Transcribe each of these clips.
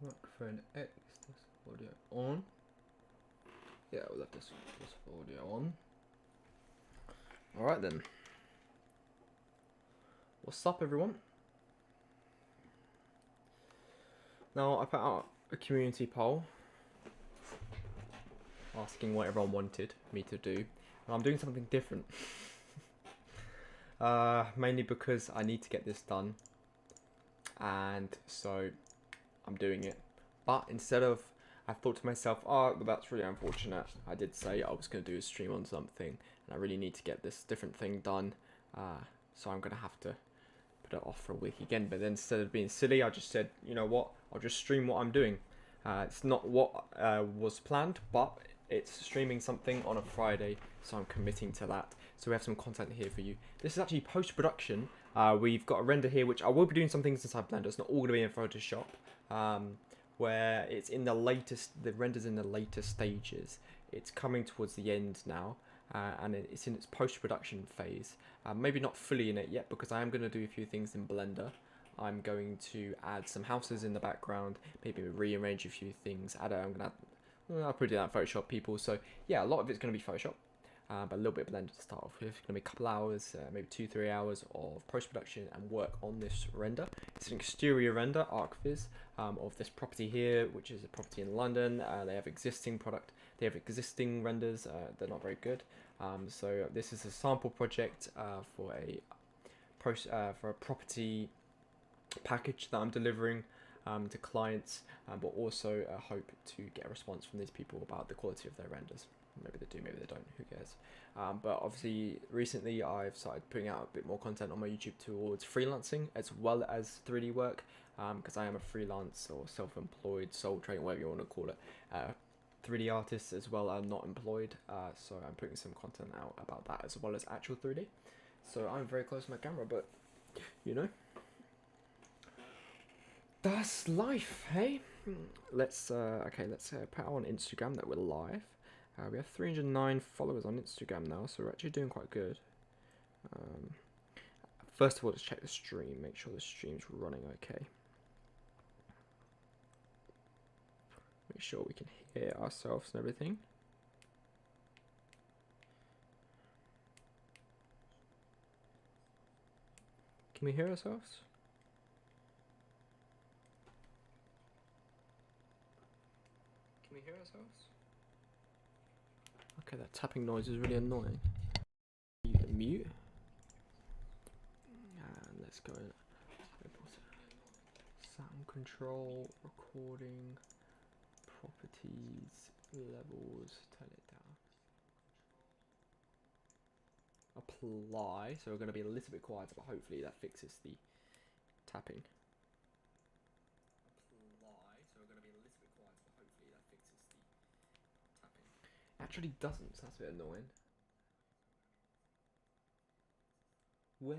Microphone X, this audio on. Yeah, we'll have this audio on. Alright then. What's up, everyone? Now, I put out a community poll asking what everyone wanted me to do, and I'm doing something different. Mainly because I need to get this done, and so I'm doing it. But instead of, I thought to myself, oh, that's really unfortunate. I did say I was going to do a stream on something, and I really need to get this different thing done, so I'm going to have to put it off for a week again. But then instead of being silly, I just said, you know what, I'll just stream what I'm doing. It's not what was planned, but it's streaming something on a Friday, so I'm committing to that. So we have some content here for you. This is actually post-production. We've got a render here, which I will be doing some things inside Blender. It's not all going to be in Photoshop, where it's in the render's in the later stages. It's coming towards the end now, and it's in its post-production phase. Maybe not fully in it yet, because I am going to do a few things in Blender. I'm going to add some houses in the background, maybe rearrange a few things. I'll probably do that in Photoshop, people. So yeah, a lot of it's going to be Photoshop, but a little bit of Blender to start off with. It's going to be a couple hours, maybe 2-3 hours of post-production and work on this render. It's an exterior render, Archviz, of this property here, which is a property in London. They have existing renders. They're not very good. So this is a sample project for a property package that I'm delivering to clients, but also hope to get a response from these people about the quality of their renders. Maybe they do, maybe they don't, who cares. But obviously recently I've started putting out a bit more content on my YouTube towards freelancing as well as 3D work, because I am a freelance or self-employed, sole trader, whatever you want to call it, 3D artist as well. I'm not employed, so I'm putting some content out about that as well as actual 3D. So I'm very close to my camera, but you know, that's life, hey? Let's put out on Instagram that we're live. We have 309 followers on Instagram now, so we're actually doing quite good. First of all, let's check the stream, make sure the stream's running okay. Make sure we can hear ourselves and everything. Can we hear ourselves? Can we hear ourselves? Okay, that tapping noise is really annoying. Mute. And let's go. Sound control, recording, properties, levels, turn it down. Apply. So we're going to be a little bit quieter, but hopefully that fixes the tapping. Actually doesn't, so that's a bit annoying. Where?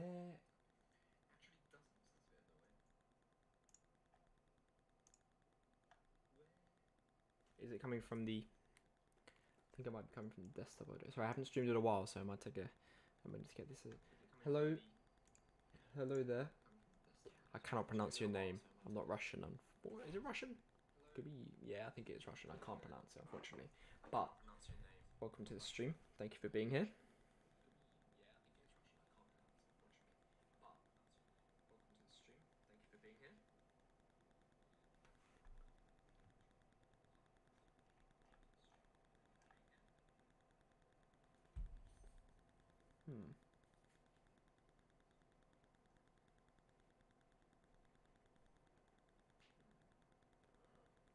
Is it coming from the? I think it might be coming from the desktop audio. Sorry, I haven't streamed in a while, so I might take a minute to get this. Hello, hello there. I cannot pronounce your name. I'm not Russian. Is it Russian? Could be. Yeah, I think it is Russian. I can't pronounce it, unfortunately. But welcome to the stream. Thank you for being here.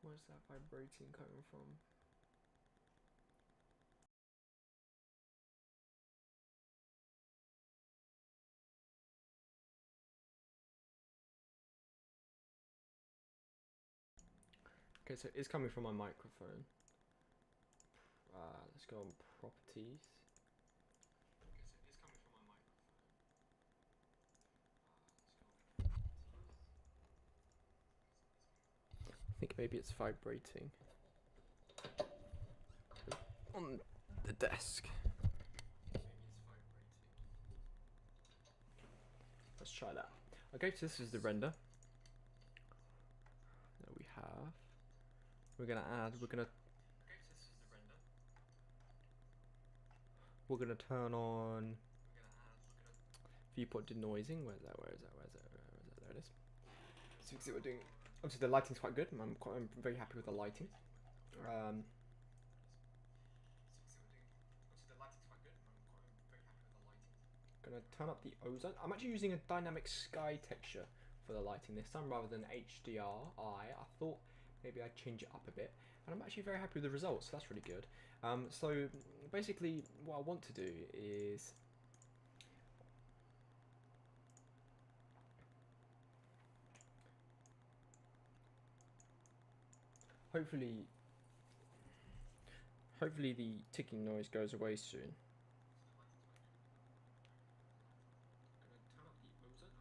Where's that vibrating coming from? Okay, so it's coming from my microphone. Let's go on properties. I think maybe it's vibrating on the desk. Let's try that. Okay, so this is the render that we have. we're gonna add. We're gonna turn on viewport denoising. Where's that? There it is. So you can see what we're doing. Obviously the lighting's quite good. I'm very happy with the lighting. Gonna turn up the ozone. I'm actually using a dynamic sky texture for the lighting this time rather than HDRI. I thought maybe I'd change it up a bit, and I'm actually very happy with the results. So that's really good. So basically, what I want to do is hopefully the ticking noise goes away soon.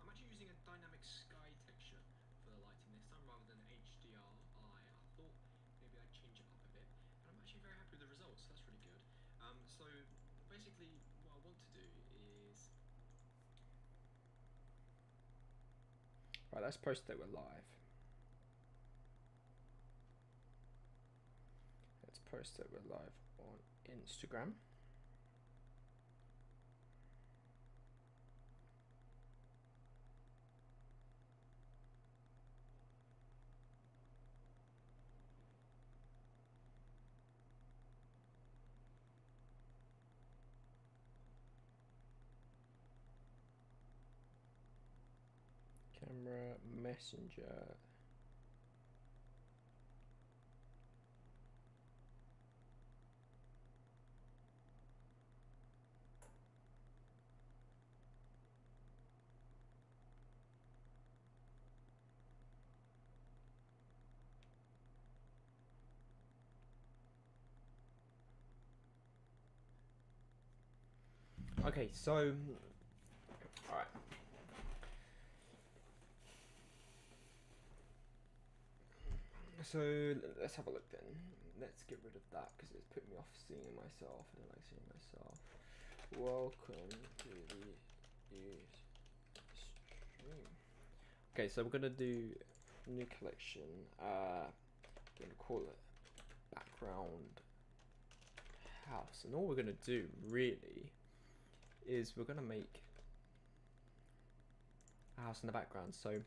I'm actually using a dynamic sky texture for the lighting this time rather than HDRI. I thought maybe I'd change it up a bit, and I'm actually very happy with the results. So that's really good. So basically, what I want to do is right. Let's post that we're live. Let's post that we're live on Instagram. Camera, messenger. Okay, so all right. So let's have a look then. Let's get rid of that because it's put me off seeing myself. I don't like seeing myself. Welcome to the stream. Okay, so we're gonna do new collection. We're gonna call it background house, and all we're gonna do really is we're gonna make a house in the background. So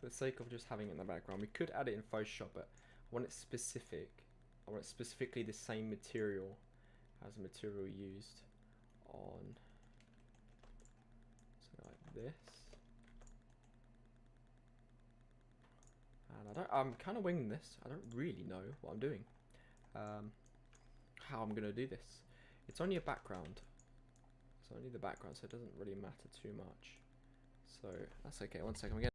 for the sake of just having it in the background, we could add it in Photoshop, but I want it specific. I want it specifically the same material as the material used on something like this. And I'm kind of winging this. I don't really know what I'm doing. How I'm gonna do this. It's only a background. It's only the background, so it doesn't really matter too much. So that's okay. One second, again.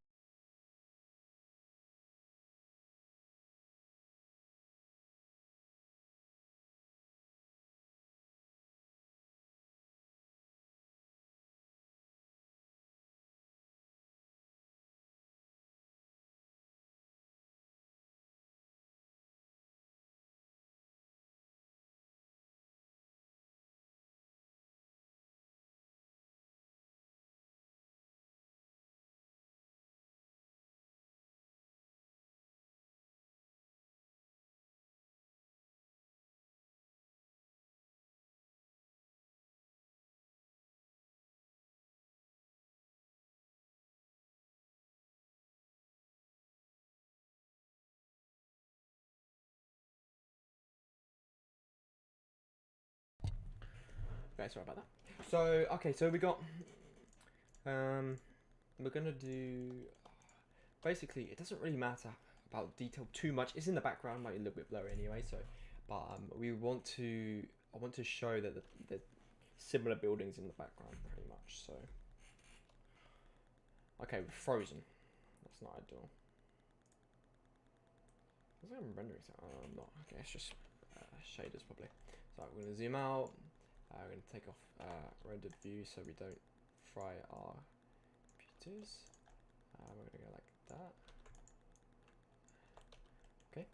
Okay, sorry about that. So okay, so we got we're gonna do basically it doesn't really matter about detail too much. It's in the background, might be a little bit blurry anyway, so but we want to I want to show that the similar buildings in the background pretty much. So okay, we're frozen. That's not ideal. I think I'm rendering something. I'm not. Okay, it's just shaders probably. So we're going to zoom out. We're going to take off rendered view so we don't fry our computers. We're going to go like that. Okay.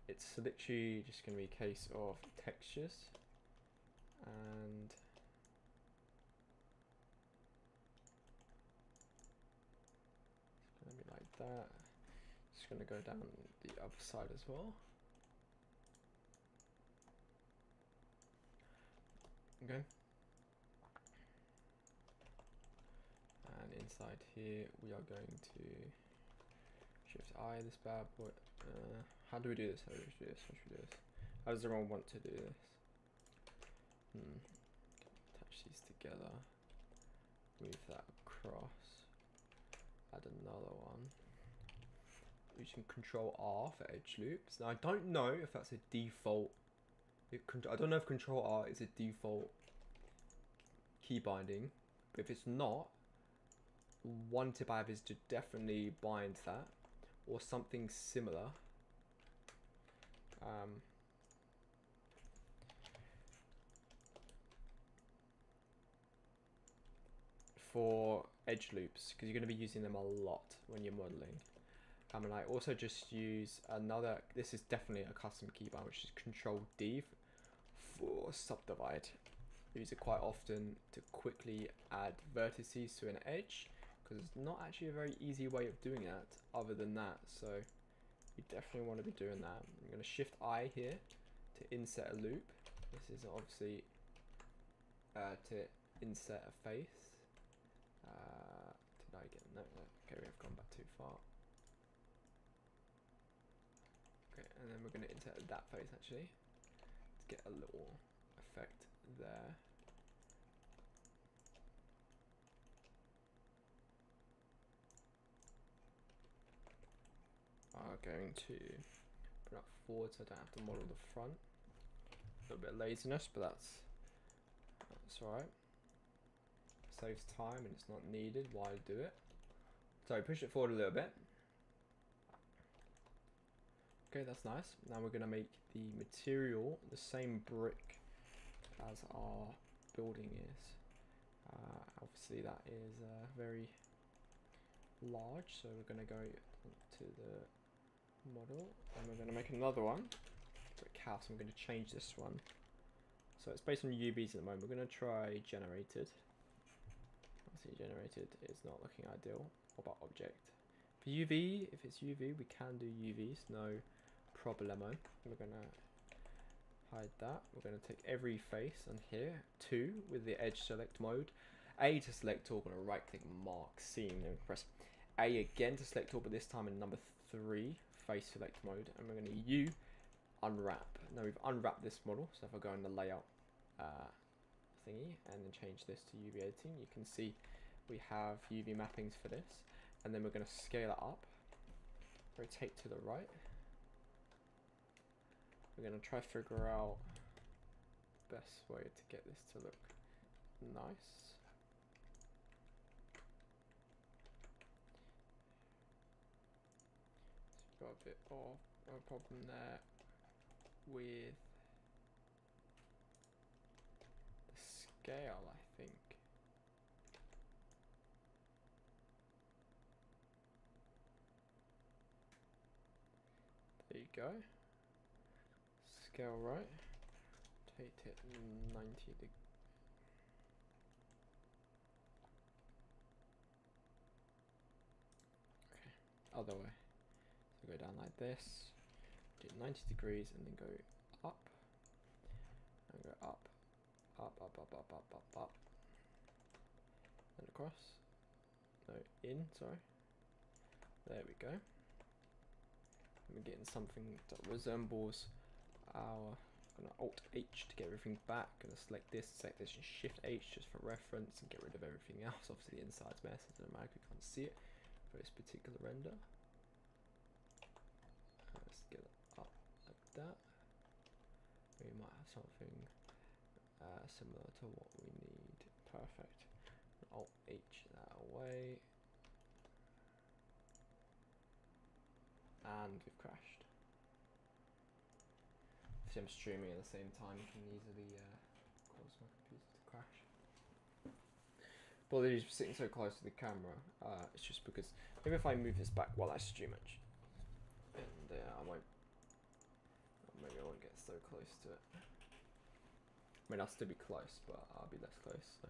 It's literally just going to be a case of textures and it's going to be like that. going to go down the other side as well. Okay. And inside here, we are going to Shift I this bad boy. How do we do this? How do we do this? How should we do this? How does everyone want to do this? Attach these together. Move that across. Add another one. Using Control R for edge loops. Now I don't know if that's a default. I don't know if Control R is a default key binding, but if it's not, one tip I have is to definitely bind that or something similar. For edge loops, because you're going to be using them a lot when you're modeling. And I also just use another, this is definitely a custom keybind, which is Control D for subdivide. I use it quite often to quickly add vertices to an edge, because it's not actually a very easy way of doing that other than that. So you definitely want to be doing that. I'm going to Shift I here to inset a loop. This is obviously to inset a face. Did I get no? Okay, we've gone back too far. Okay, and then we're going to insert that face actually to get a little effect there. I'm going to put it forward so I don't have to model the front. A little bit of laziness, but that's alright. Saves time and it's not needed while I do it. So push it forward a little bit. Okay, that's nice. Now we're going to make the material the same brick as our building is. Obviously that is very large, so we're going to go to the model and we're going to make another one. Brick house. I'm going to change this one. So it's based on UVs at the moment. We're going to try generated. Obviously generated is not looking ideal. What about object? For UV, if it's UV, we can do UVs, no problemo. We're gonna hide that. We're gonna take every face on here, 2 with the edge select mode. A to select all, we're gonna right click mark scene and press A again to select all, but this time in number 3, face select mode, and we're gonna U unwrap. Now we've unwrapped this model, so if I go in the layout thingy and then change this to UV editing, you can see we have UV mappings for this, and then we're going to scale it up, rotate to the right. We're going to try to figure out the best way to get this to look nice. So got a bit of a problem there with the scale, I think. There you go. Scale right. Take it 90 degrees. Okay, other way. So go down like this. Do 90 degrees and then go up. And go up. Up, up, up, up, up, up, up. And across. No, in, sorry. There we go. We're getting something that resembles our, gonna Alt H to get everything back. Gonna select this, and Shift H just for reference and get rid of everything else. Obviously the inside's mess, it doesn't matter, we can't see it for this particular render. Let's get it up like that. We might have something similar to what we need. Perfect. Alt H that away. And we've crashed. If I'm streaming at the same time, it can easily cause my computer to crash. Apologies for sitting so close to the camera. It's just because maybe if I move this back while I stream it, and I won't. Maybe I won't get so close to it. I mean, I'll still be close, but I'll be less close. So.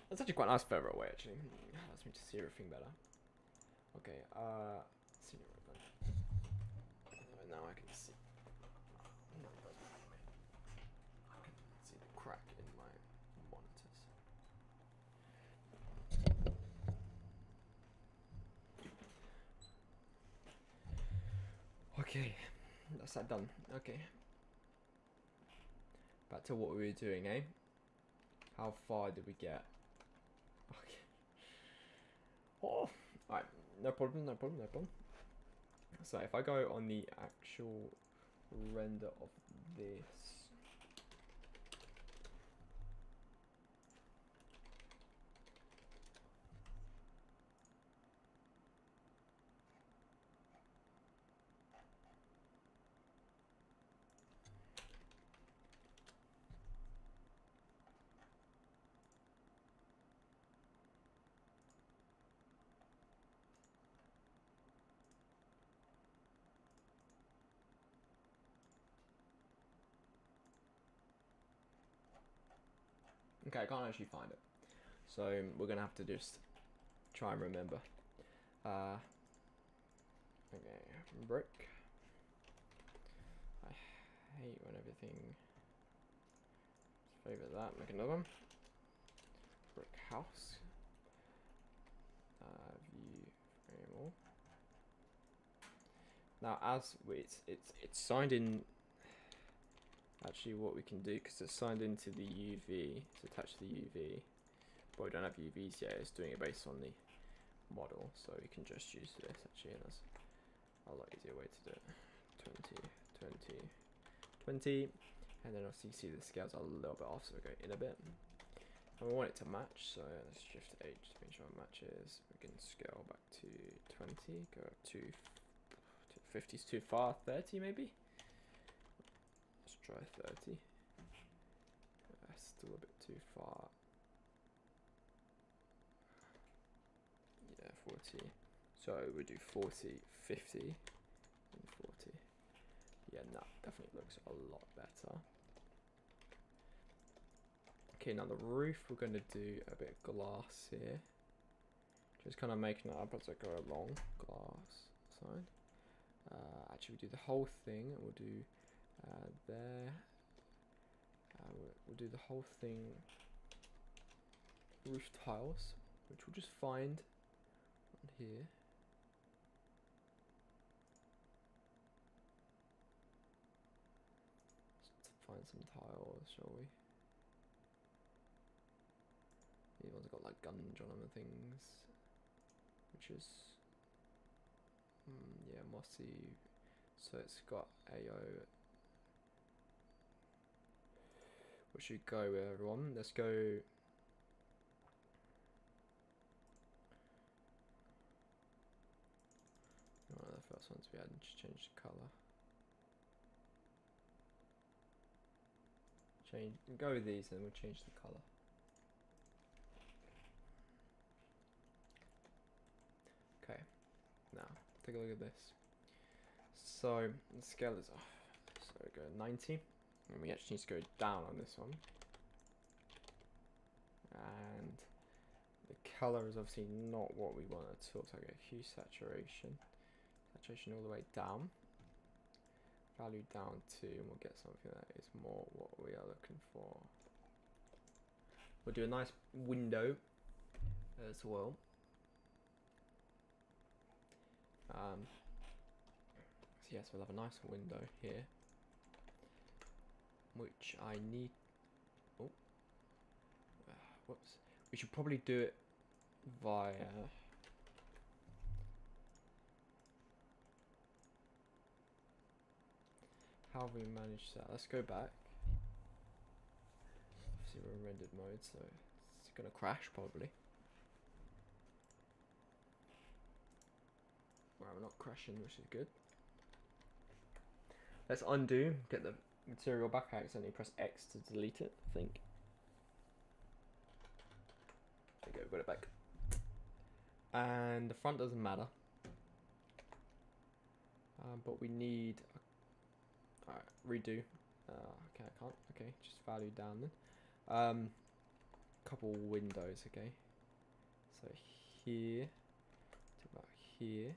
That's actually quite nice further away, actually. Allows me to see everything better. Okay, senior ribbon. now I can see. No, it doesn't matter, mate. I can see the crack in my monitors. Okay, that's that done. Okay. Back to what we were doing, eh? How far did we get? Okay. Oh, alright. No problem, no problem, no problem. So if I go on the actual render of this. Okay, I can't actually find it. So we're gonna have to just try and remember. Okay, brick. I hate when everything. Let's favorite that. Make another one. Brick house. View frame all. Now, as it's signed in. Actually, what we can do, because it's signed into the UV, it's attached to the UV. But we don't have UVs yet. It's doing it based on the model, so we can just use this actually, and that's a lot easier way to do it. 20, 20, 20, and then obviously you see the scales are a little bit off, so we go in a bit. And we want it to match, so let's shift H to make sure it matches. We can scale back to 20, go up to 50 is too far, 30 maybe? Let's try 30. Still a bit too far. Yeah, 40. So we do 40, 50, and 40. Yeah, no, definitely looks a lot better. Okay, now the roof, we're going to do a bit of glass here. Just kind of making it up as I go along. Glass side. Actually, we do the whole thing, and we'll do there. We'll do the whole thing. Roof tiles, which we'll just find on here. Let's find some tiles, shall we? These ones have got like gunge on them and things, which is yeah, mossy. So it's got AO. What should we go with, everyone? Let's go. One of the first ones we had, and just change the color. Go with these, and we'll change the color. Okay, now take a look at this. So the scale is off. So we go 90, and we actually need to go down on this one. And the color is obviously not what we want at all. So I go hue saturation, saturation all the way down. Value down to, and we'll get something that is more what we are looking for. We'll do a nice window as well. So yes, we'll have a nice window here, which I need. Oh, whoops. We should probably do it via. How have we managed that? Let's go back. Obviously we're in rendered mode, so it's gonna crash probably. Right, we're not crashing, which is good. Let's undo, get the material back. I accidentally press X to delete it, I think. There you go, got it back. And the front doesn't matter. But we need. Alright, redo. Okay, I can't. Okay, just value down then. Couple windows, okay. So here to about here.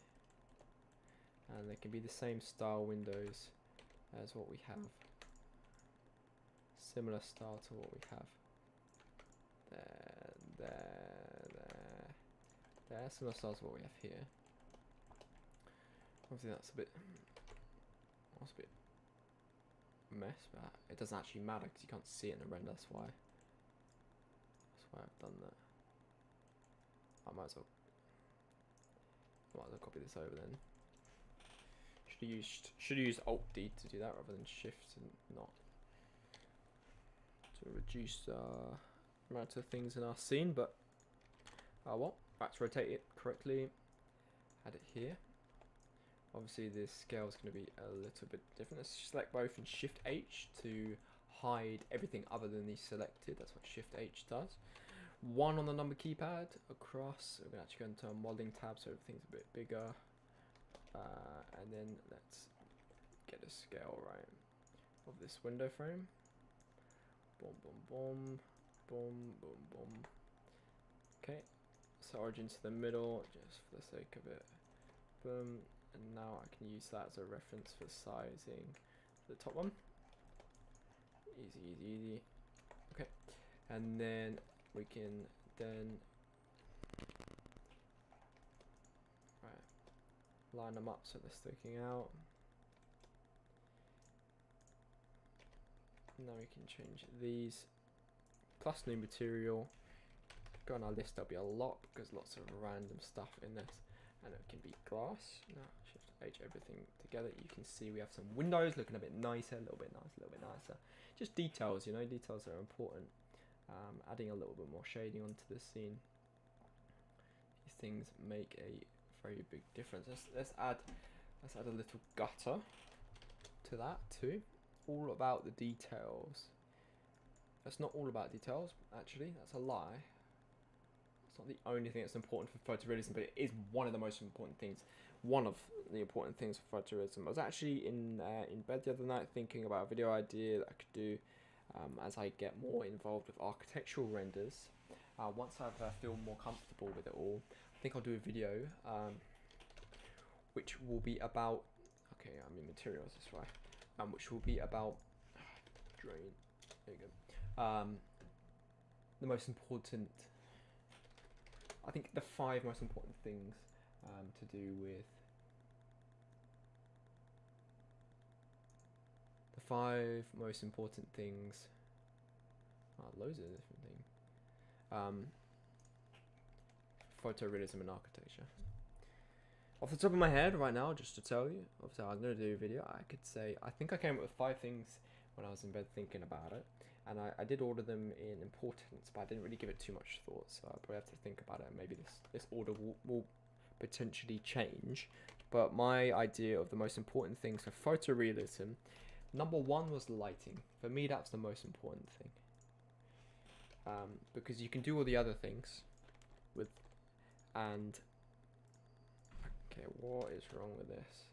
and they can be the same style windows as what we have. Similar style to what we have. There. Similar style to what we have here. Obviously that's a bit mess, but it doesn't actually matter because you can't see it in the render. That's why I've done that. I might as well copy this over then. Should have used Alt D to do that rather than Shift and not, to reduce the amount of things in our scene. But well, let's rotate it correctly. Add it here. Obviously this scale is going to be a little bit different. Let's select both and Shift H to hide everything other than the selected. That's what Shift H does. 1 on the number keypad across. We're going to actually go into our modeling tab so everything's a bit bigger. And then let's get a scale right of this window frame. Boom, boom, boom, boom, boom, boom. Okay, so origin to the middle, just for the sake of it. Boom, and now I can use that as a reference for sizing the top one. Easy, easy, easy. Okay, and then we can line them up so they're sticking out. Now we can change these. Plus new material. Go on our list, there'll be a lot because lots of random stuff in this. And it can be glass. Now Shift H everything together. You can see we have some windows looking a bit nicer, a little bit nicer, a little bit nicer. Just details, you know, details are important. Adding a little bit more shading onto the scene. These things make a very big difference. Let's add a little gutter to that too. All about the details. That's not all about details, actually. That's a lie. It's not the only thing that's important for photorealism, but it is one of the most important things. One of the important things for photorealism. I was actually in bed the other night thinking about a video idea that I could do as I get more involved with architectural renders. Once I feel more comfortable with it all, I think I'll do a video which will be about, okay, I mean materials this way, which will be about drain. There you go. The most important, I think the 5 most important things to do with the 5 most important things. Loads of different things. Photorealism and architecture. Off the top of my head right now, just to tell you, obviously I'm going to do a video, I could say, I think I came up with 5 things when I was in bed thinking about it. And I did order them in importance, but I didn't really give it too much thought, so I probably have to think about it, and maybe this order will potentially change. But my idea of the most important things for photorealism, number 1 was lighting. For me, that's the most important thing. Because you can do all the other things with, and okay, what is wrong with this?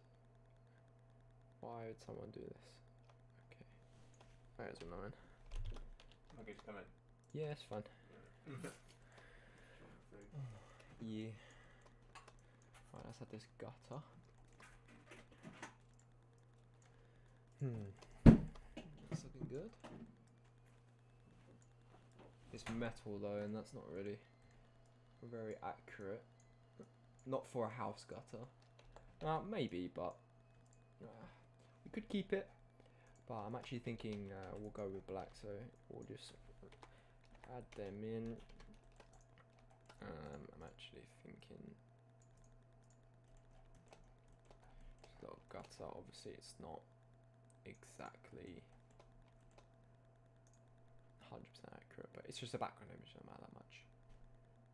Why would someone do this? Okay, that is annoying. Okay, just come in. Yeah, it's fine. Yeah. Right, let's add this gutter. That's looking good. It's metal though, and that's not really very accurate. Not for a house gutter. Maybe, but we could keep it. But I'm actually thinking we'll go with black, so we'll just add them in. I'm actually thinking just a little gutter. Obviously, it's not exactly 100% accurate, but it's just a background image, don't matter that much.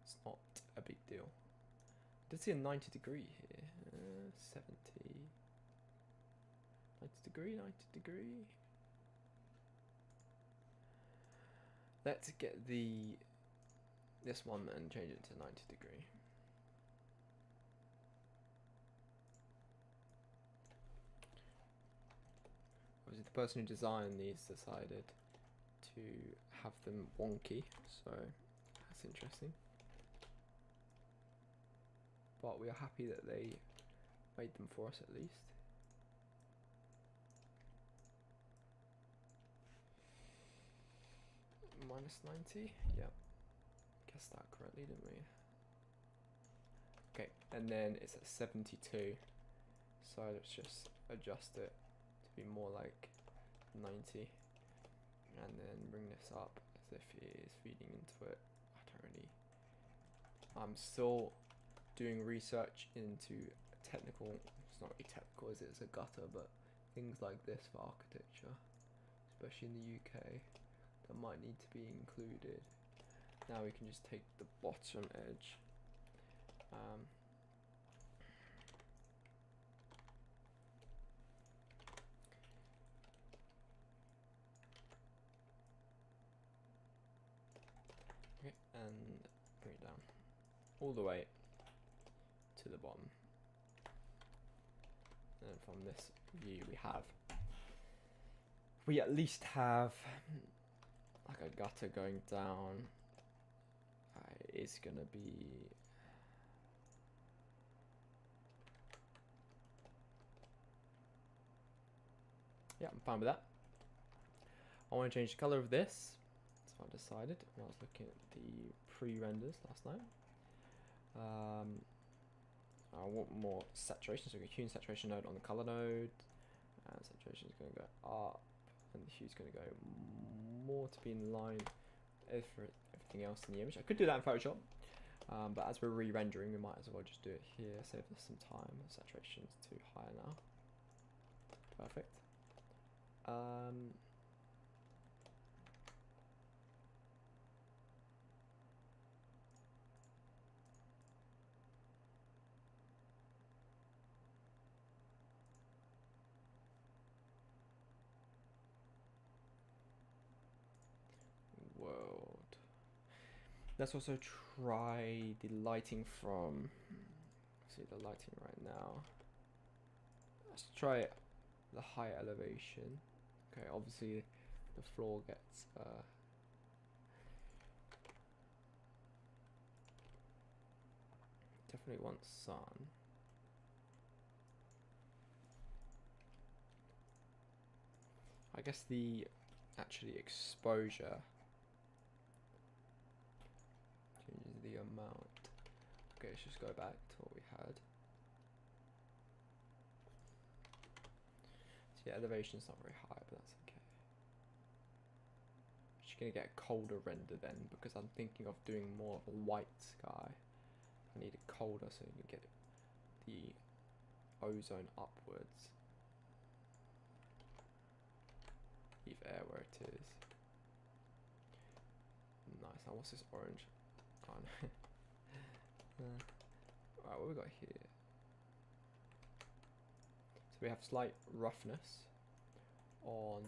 It's not a big deal. I did see a 90 degree here. 70. 90 degree, 90 degree. Let's get this one and change it to 90 degree. Obviously the person who designed these decided to have them wonky, so that's interesting. But we are happy that they made them for us at least. -90, yeah. Guessed that correctly, didn't we? Okay, and then it's at 72. So let's just adjust it to be more like 90. And then bring this up as if it is feeding into it. I don't really... I'm still doing research into technical... It's not really technical, is it? It's a gutter, but things like this for architecture, especially in the UK, that might need to be included. Now we can just take the bottom edge. Okay, and bring it down all the way to the bottom. And then from this view we at least have like a gutter going down. It's gonna be yeah, I'm fine with that. I want to change the color of this, so I decided when I was looking at the pre-renders last night. I want more saturation, so we can hue and saturation node on the color node, and saturation is going to go up, and the hue is going to go more to be in line with everything else in the image. I could do that in Photoshop, but as we're re-rendering, we might as well just do it here, save us some time. Saturation is too high now. Perfect. World. Let's also try the lighting from. See the lighting right now. Let's try the high elevation. Okay, obviously the floor gets definitely want sun. I guess the actually exposure changes the amount. Okay, let's just go back to what we had. So yeah, elevation's not very high, but that's okay. Just gonna get a colder render then, because I'm thinking of doing more of a white sky. I need it colder so you can get the ozone upwards. Leave air where it is. Nice. Now what's this orange? Oh no. Alright, what we got here? So we have slight roughness on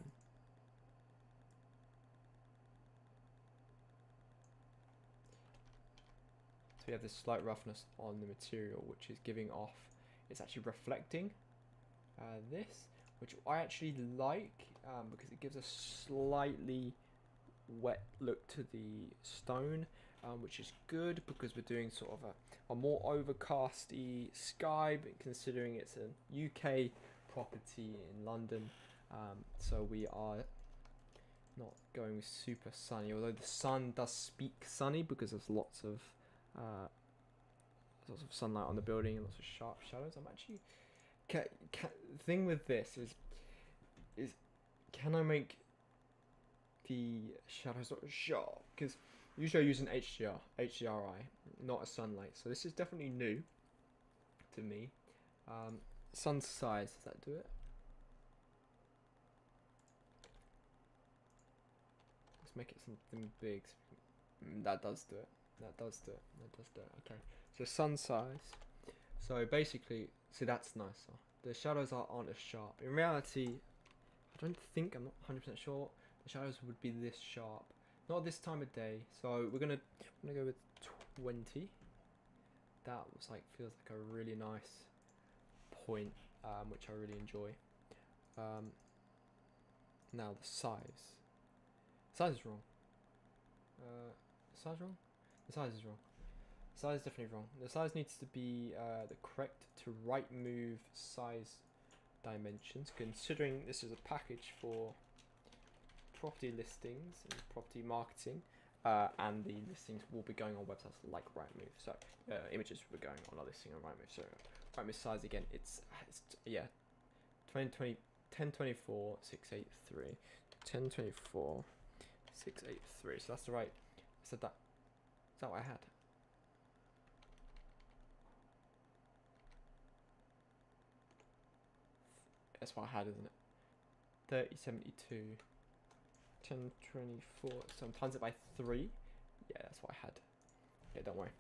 we have this slight roughness on the material, which is giving off, it's actually reflecting this, which I actually like because it gives a slightly wet look to the stone, which is good because we're doing sort of a more overcasty sky, but considering it's a UK property in London, so we are not going super sunny, although the sun does speak sunny because there's lots of sunlight on the building and lots of sharp shadows. I'm actually the thing with this is can I make the shadows not sharp? Because usually I use an HDRI, not a sunlight. So this is definitely new to me. Sun size, does that do it? Let's make it something big. That does do it. That does do it. That does do it. Okay. So sun size. So basically, see, that's nicer. The shadows aren't as sharp. In reality, I don't think, I'm not 100% sure, the shadows would be this sharp. Not this time of day. So I'm gonna go with 20. That was feels like a really nice point, which I really enjoy. Now the size. The size is wrong. The size wrong? The size is wrong. Size is definitely wrong. The size needs to be the correct to right move size dimensions, considering this is a package for property listings and property marketing, and the listings will be going on websites like Rightmove. So images will be going on a listing on Rightmove. So Rightmove size again, it's 2020 1024 683 1024 683. So that's the right. I said that. Is that what I had? That's what I had, isn't it? 3072 1024. So times it by 3. Yeah, that's what I had. Yeah, don't worry.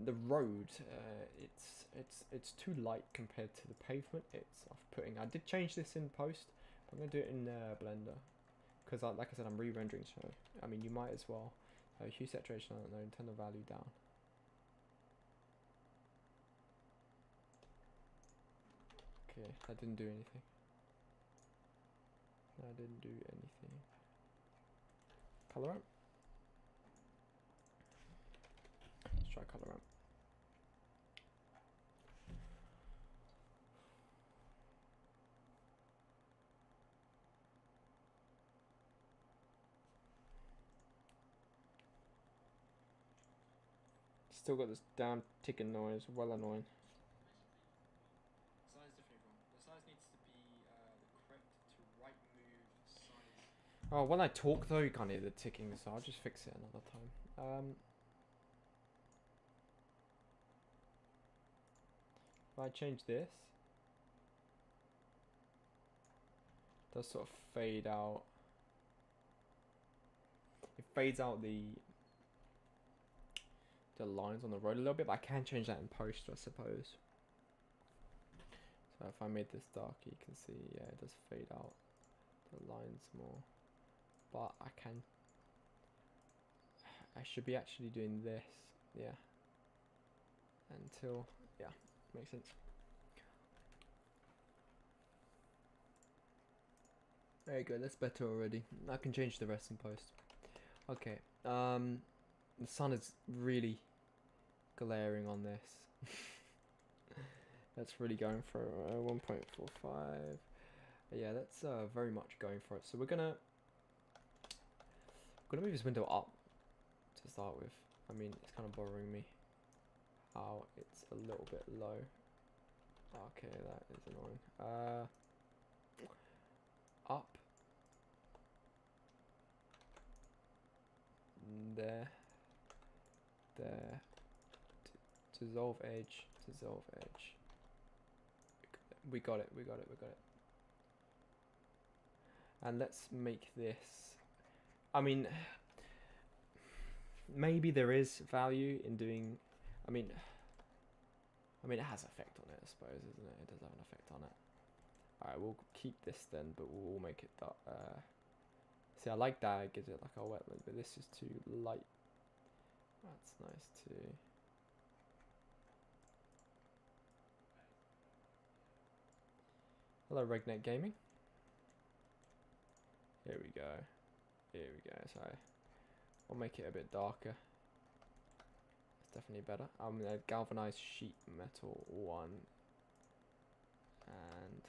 The road, it's too light compared to the pavement. It's off-putting. I did change this in post. But I'm gonna do it in Blender because, like I said, I'm re-rendering. So I mean, you might as well. Hue saturation, I don't know. Turn the value down. Okay, that didn't do anything. That didn't do anything. Color ramp. Let's try color ramp. Still got this damn ticking noise, well annoying. Size definitely wrong. The size needs to be the correct to right move size. Oh, when I talk though, you can't hear the ticking, so I'll just fix it another time. If I change this, it does sort of fade out. It fades out the lines on the road a little bit, but I can change that in post, I suppose. So if I made this darker, you can see, yeah, it does fade out the lines more. But I should be actually doing this, yeah. Until, yeah, makes sense. There you go, that's better already. I can change the rest in post. Okay, the sun is really glaring on this. That's really going for 1.45. Yeah, that's very much going for it. So we're gonna move this window up to start with. I mean, it's kind of bothering me how it's a little bit low. Okay, that is annoying. Up. There. Dissolve edge. We got it. And let's make this. I mean, maybe there is value in doing. I mean, it has effect on it, I suppose, isn't it? It does have an effect on it. Alright, we'll keep this then, but we'll make it that. See, I like that. It gives it like a wetland, but this is too light. That's nice too. Hello, Regnet Gaming. Here we go. So I'll make it a bit darker. It's definitely better. I'm gonna galvanized sheet metal 1, and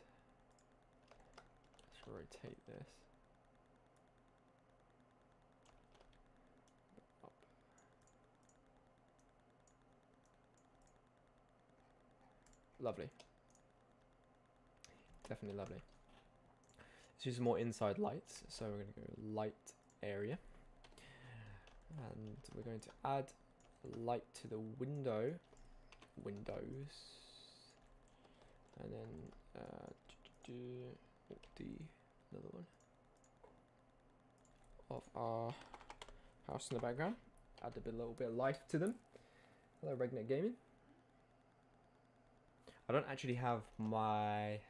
let's rotate this up. Lovely. Definitely lovely. Let's use some more inside lights. So we're going to go light area. And we're going to add light to the windows. And then another one of our house in the background. Add a little bit of life to them. Hello, Regnet Gaming. I don't actually have my...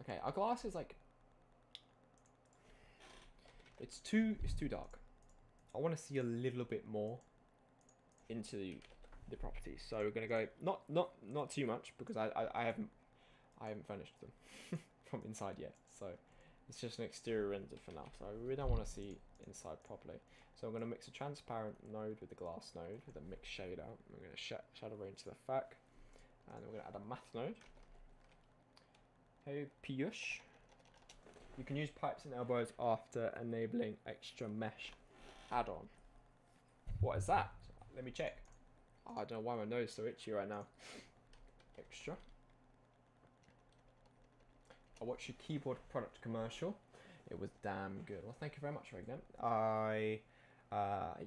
Okay, our glass is like... It's too dark. I want to see a little bit more into the properties. So we're gonna go not too much because I haven't furnished them from inside yet. So It's just an exterior render for now, so we don't want to see inside properly. So I'm going to mix a transparent node with the glass node with a mixed shader. We're going to shadow range the FAC, and we're going to add a math node. Hey, Piyush. You can use pipes and elbows after enabling extra mesh add-on. What is that? Let me check. Oh, I don't know why my nose is so itchy right now. Extra. I watched your keyboard product commercial. It was damn good. Well, thank you very much, Regnan.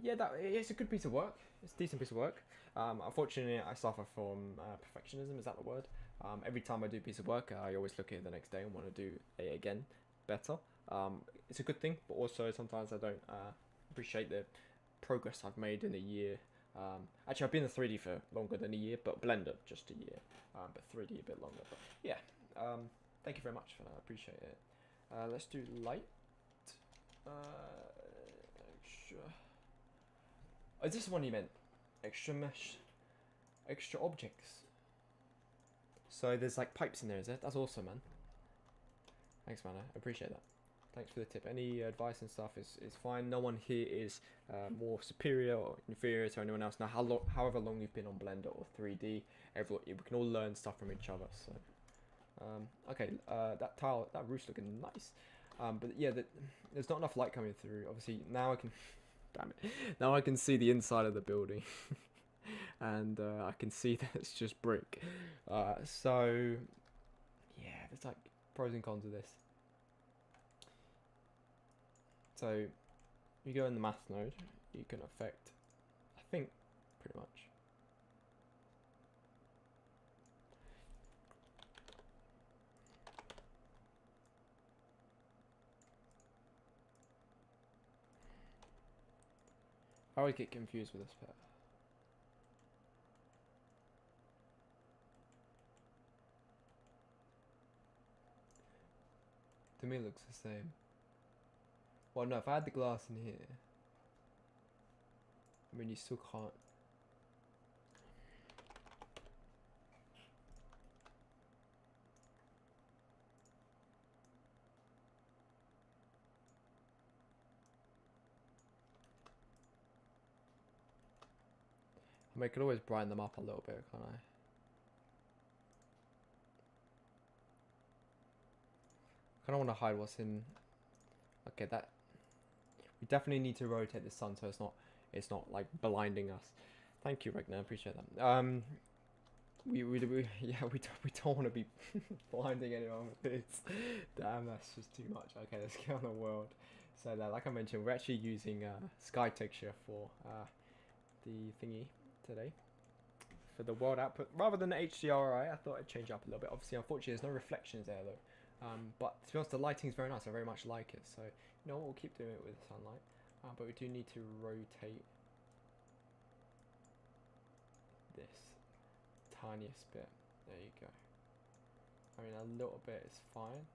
Yeah, it's a good piece of work. It's a decent piece of work. Unfortunately, I suffer from perfectionism. Is that the word? Every time I do a piece of work, I always look at it the next day and want to do it again better. It's a good thing, but also sometimes I don't appreciate the progress I've made in a year. Actually, I've been in 3D for longer than a year, but Blender just a year. But 3D a bit longer. But yeah. Thank you very much for that. I appreciate it. Let's do light. Extra. Oh, is this the one you meant? Extra mesh. Extra objects. So there's like pipes in there, is it? That's awesome, man. Thanks, man. I appreciate that. Thanks for the tip. Any advice and stuff is fine. No one here is more superior or inferior to anyone else. Now, however long you've been on Blender or 3D, we can all learn stuff from each other. So. Okay, that roof's looking nice. But yeah, there's not enough light coming through. Obviously, now I can, damn it, now I can see the inside of the building, and I can see that it's just brick. So yeah, there's like pros and cons of this. So you go in the math node, you can affect, I think, pretty much. I always get confused with this bit. To me it looks the same. Well, no, if I had the glass in here, I mean, you still can't. I mean, I could always brighten them up a little bit, can't I? I don't want to hide what's in. Okay, that we definitely need to rotate the sun so it's not like blinding us. Thank you, Regna. I appreciate that. We don't want to be blinding anyone with this. Damn, that's just too much. Okay, let's get on the world. So that, like I mentioned, we're actually using sky texture for the thingy today for the world output rather than HDRI. I thought I'd change up a little bit. Obviously, unfortunately, there's no reflections there though. But to be honest, the lighting is very nice. I very much like it. So you know what, we'll keep doing it with sunlight. But we do need to rotate this tiniest bit. There you go. I mean, a little bit is fine.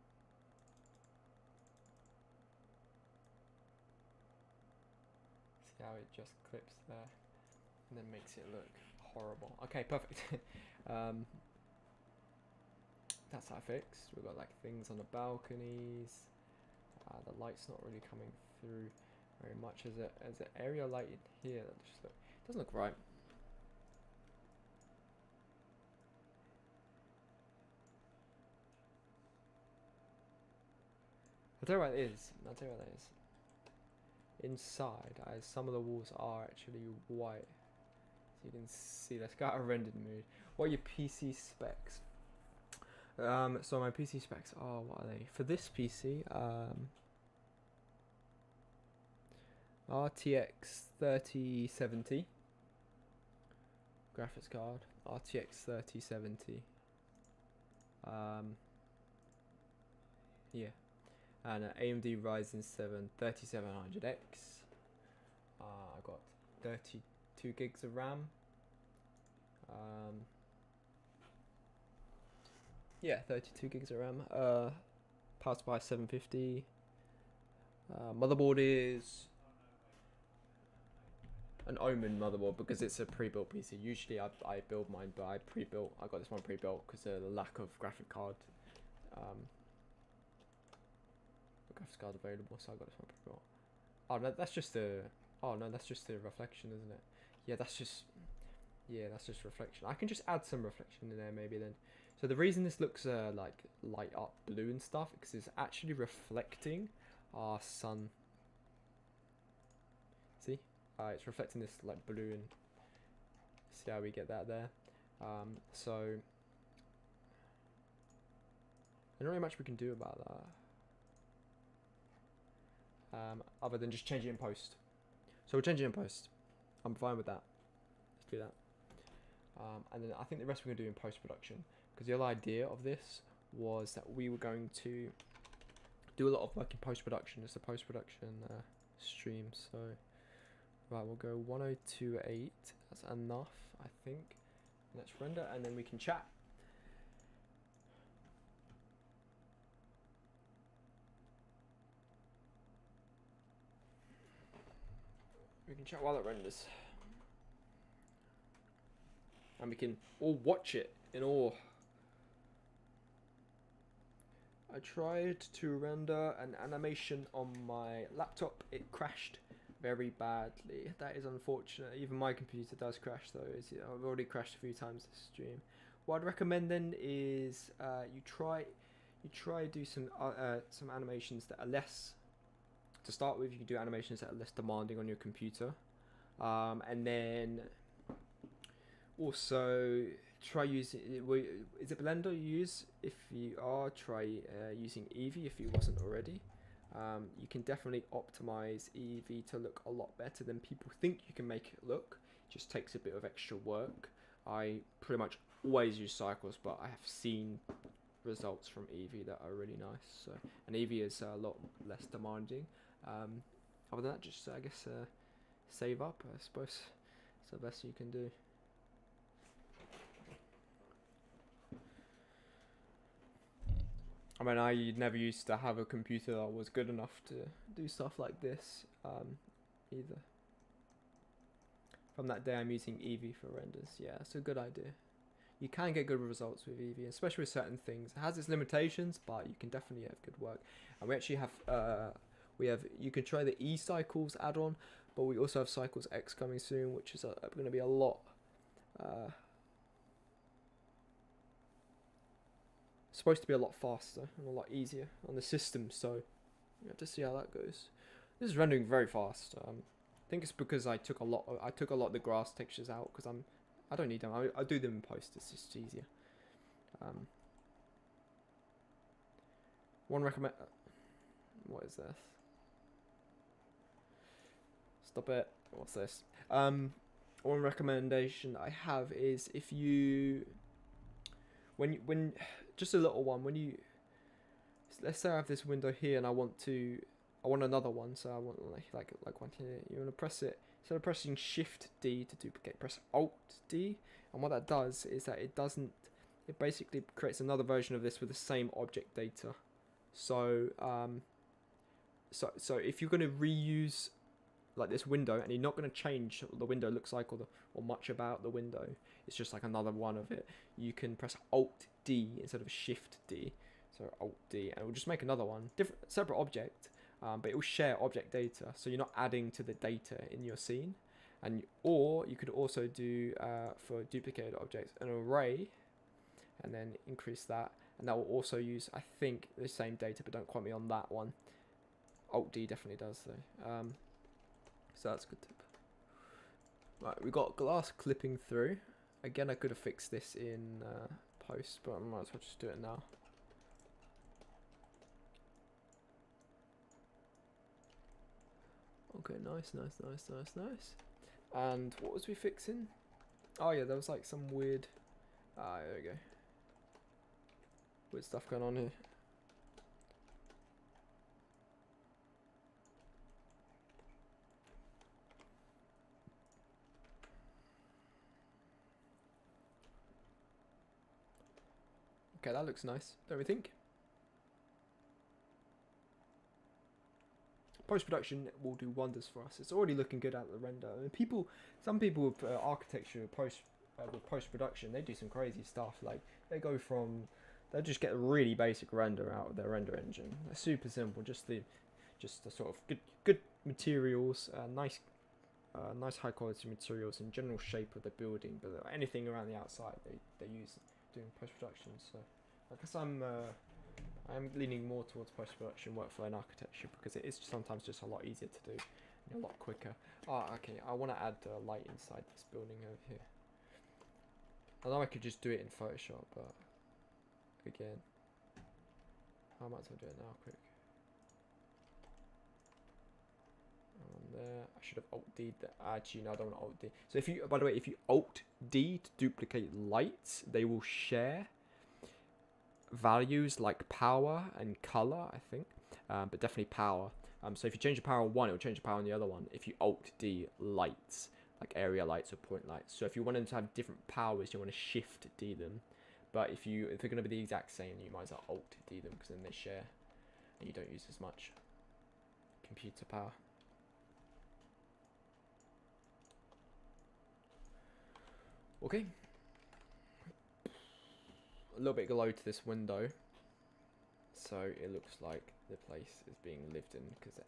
See how it just clips there and then makes it look horrible. Okay, perfect. That's that fixed. We've got like things on the balconies. The light's not really coming through very much. As an area light in here that just doesn't look right. I'll tell you what it is. I'll tell you what that is. Inside, some of the walls are actually white. So you can see, let's go out of rendered mode. What are your PC specs? So my PC specs are, what are they? For this PC, RTX 3070 graphics card, RTX 3070. Yeah, and AMD Ryzen 7 3700X. I got 32 gigs of RAM. Yeah, 32 gigs of RAM. Power supply 750. Motherboard is an Omen motherboard because it's a pre-built PC. Usually I build mine, but I got this one pre-built because of the lack of graphic card. graphics card available, so I got this one pre-built. Oh no, that's just the. Oh no, that's just the reflection, isn't it? Yeah, that's just. Yeah, that's just reflection. I can just add some reflection in there maybe then. So the reason this looks like light up blue and stuff, because it's actually reflecting our sun. See? It's reflecting this like blue, and see how we get that there. So there's not really much we can do about that. Other than just change it in post. So we'll change it in post. I'm fine with that. Let's do that. And then I think the rest we're going to do in post-production. Because the whole idea of this was that we were going to do a lot of work in post-production. It's a post-production stream. So, right, we'll go 1028. That's enough, I think. Let's render, and then we can chat. We can chat while it renders. And we can all watch it in awe. I tried to render an animation on my laptop. It crashed very badly. That is unfortunate. Even my computer does crash though. I've already crashed a few times this stream. What I'd recommend then is you try do some animations that are less. To start with, you can do animations that are less demanding on your computer, and then also try using. Is it Blender you use? If you are, try using Eevee if you wasn't already. You can definitely optimize Eevee to look a lot better than people think you can make it look. It just takes a bit of extra work. I pretty much always use cycles, but I have seen results from Eevee that are really nice. So, and Eevee is a lot less demanding. Other than that, just I guess save up. I suppose it's the best you can do. I mean, I never used to have a computer that was good enough to do stuff like this either. From that day, I'm using Eevee for renders. Yeah, it's a good idea. You can get good results with Eevee, especially with certain things. It has its limitations, but you can definitely have good work. And we actually have you can try the E-Cycles add-on, but we also have Cycles X coming soon, which is going to be a lot supposed to be a lot faster and a lot easier on the system, so we have to see how that goes. This is rendering very fast. I think it's because I took a lot of the grass textures out, because I don't need them. I do them in post. It's just easier. What is this? Stop it. What's this? One recommendation I have is if you when just a little one, when you, let's say I have this window here and I want another one, so I want like one here. You want to press it, instead of pressing Shift D to duplicate, press Alt D, and what that does is that it basically creates another version of this with the same object data. So so if you're going to reuse like this window, and you're not going to change what the window looks like or much about the window, it's just like another one of it, you can press Alt D instead of Shift D. So Alt D, and it will just make another one, separate object, but it will share object data, so you're not adding to the data in your scene. Or you could also do for duplicated objects an array, and then increase that, and that will also use, I think, the same data, but don't quote me on that one. Alt D definitely does though. So that's a good tip. Right, we got glass clipping through. Again, I could have fixed this in post, but I might as well just do it now. Okay, nice. And what was we fixing? Oh yeah, there was like some weird... there we go. Weird stuff going on here. Okay, that looks nice, don't we think? Post-production will do wonders for us. It's already looking good at the render. I mean, some people with architecture with post-production, they do some crazy stuff. Like they go from they'll just get a really basic render out of their render engine. They're super simple, just the sort of good materials, nice high quality materials and general shape of the building, but anything around the outside they use doing post production. So I guess I'm leaning more towards post production workflow and architecture because it is sometimes just a lot easier to do and a lot quicker. Okay, I want to add light inside this building over here. I know I could just do it in Photoshop, but again, how much I'll do it now quick. On there, I should have Alt D'd that. Actually, no, I don't want Alt D. So if you, by the way, if you Alt D to duplicate lights, they will share values like power and color, I think, but definitely power. So if you change the power on one, it will change the power on the other one. If you Alt D lights, like area lights or point lights. So if you want them to have different powers, you want to Shift D them. But if they're going to be the exact same, you might as well Alt D them because then they share, and you don't use as much computer power. Okay. A little bit glow to this window, so it looks like the place is being lived in because it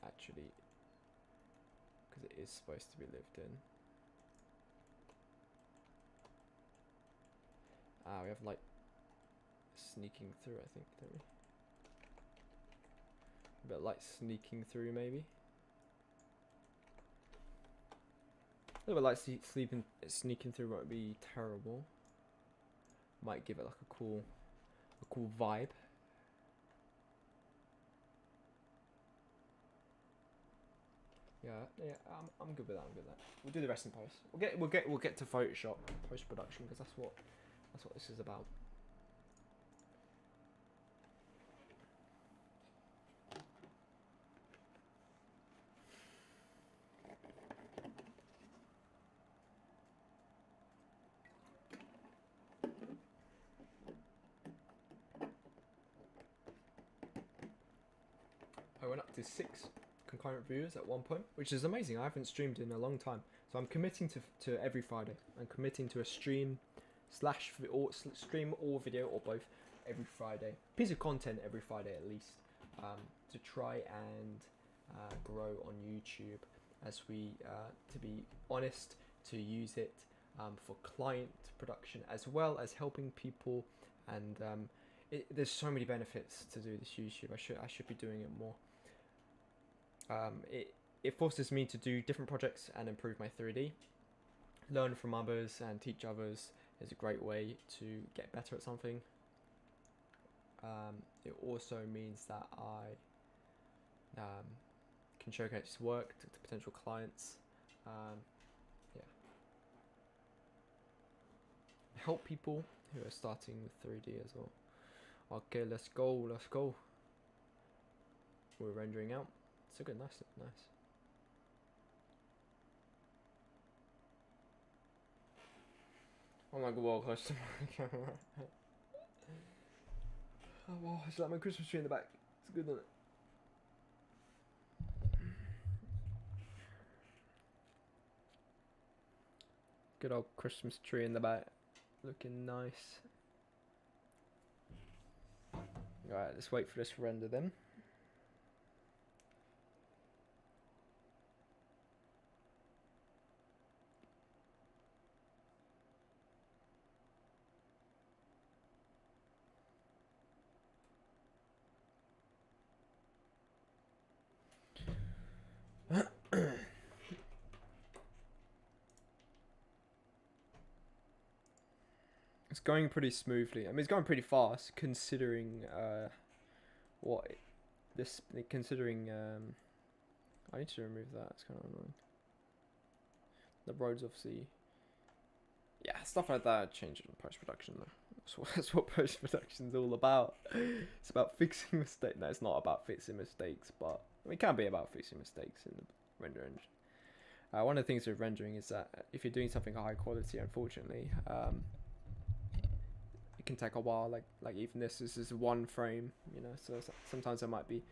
is supposed to be lived in. We have light sneaking through, I think, don't we? A bit of light sneaking through, maybe. A little bit of light sneaking through won't be terrible. Might give it like a cool vibe. Yeah, I'm good with that. We'll do the rest in post. We'll get to Photoshop post production because that's what this is about. I went up to 6 concurrent viewers at one point, which is amazing. I haven't streamed in a long time, so I'm committing to every Friday. I'm committing to a stream or video or both every Friday. Piece of content every Friday at least, to try and grow on YouTube. As we, to be honest, to use it for client production as well as helping people, and there's so many benefits to do this YouTube. I should be doing it more. It forces me to do different projects and improve my 3D. Learn from others and teach others is a great way to get better at something. It also means that I can showcase work to potential clients. Yeah. Help people who are starting with 3D as well. Okay, let's go. We're rendering out. It's a good, nice. Oh my god, well close to my camera. Oh wow, it's like my Christmas tree in the back. It's good, isn't it? Good old Christmas tree in the back. Looking nice. Alright, let's wait for this to render then. It's going pretty smoothly. I mean, it's going pretty fast considering considering I need to remove that. It's kind of annoying. The roads obviously, yeah, stuff like that. Change it in post production though. That's what post production's all about. It's about fixing mistakes. No, it's not about fixing mistakes, but it can be about fixing mistakes in the render engine. One of the things with rendering is that if you're doing something high quality, unfortunately, it can take a while. Like even this is one frame, you know. So sometimes there might be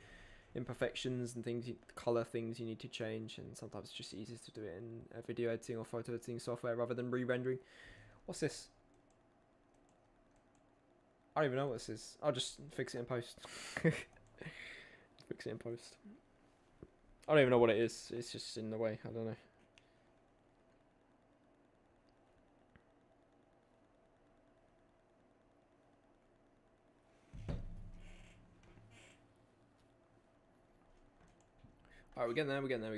imperfections and things, color things you need to change, and sometimes it's just easier to do it in a video editing or photo editing software rather than re-rendering. What's this? I don't even know what this is. I'll just fix it in post. Fix it in post. I don't even know what it is. It's just in the way. I don't know. Alright, we're getting there. We're getting there.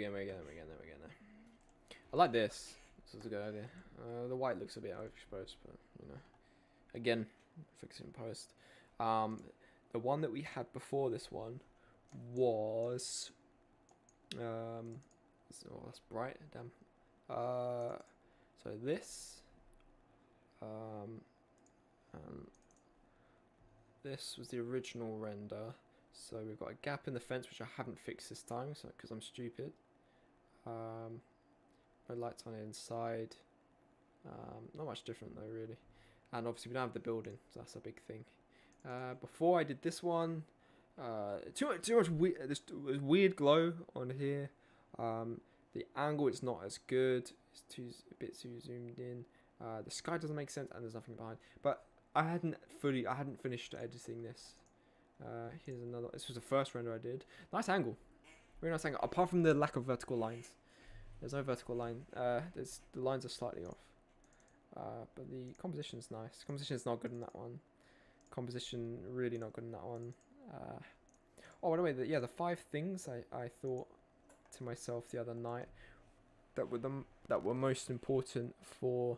I like this. This is a good idea. The white looks a bit overexposed, but you know. Again, fix it in post. The one that we had before this one was oh, that's bright. Damn. So this and this was the original render. So we've got a gap in the fence which I haven't fixed this time, so because I'm stupid. No lights on the inside. Not much different though, really. And obviously we don't have the building, so that's a big thing. Before I did this one, too much weird glow on here. The angle is not as good. It's a bit too zoomed in. The sky doesn't make sense, and there's nothing behind. But I hadn't finished editing this. Here's another. This was the first render I did. Nice angle, very nice angle. Apart from the lack of vertical lines, there's no vertical line. The lines are slightly off. But the composition's nice. Composition's not good in that one. Composition really not good in that one. Oh, by the way, the 5 things I thought to myself the other night that were most important for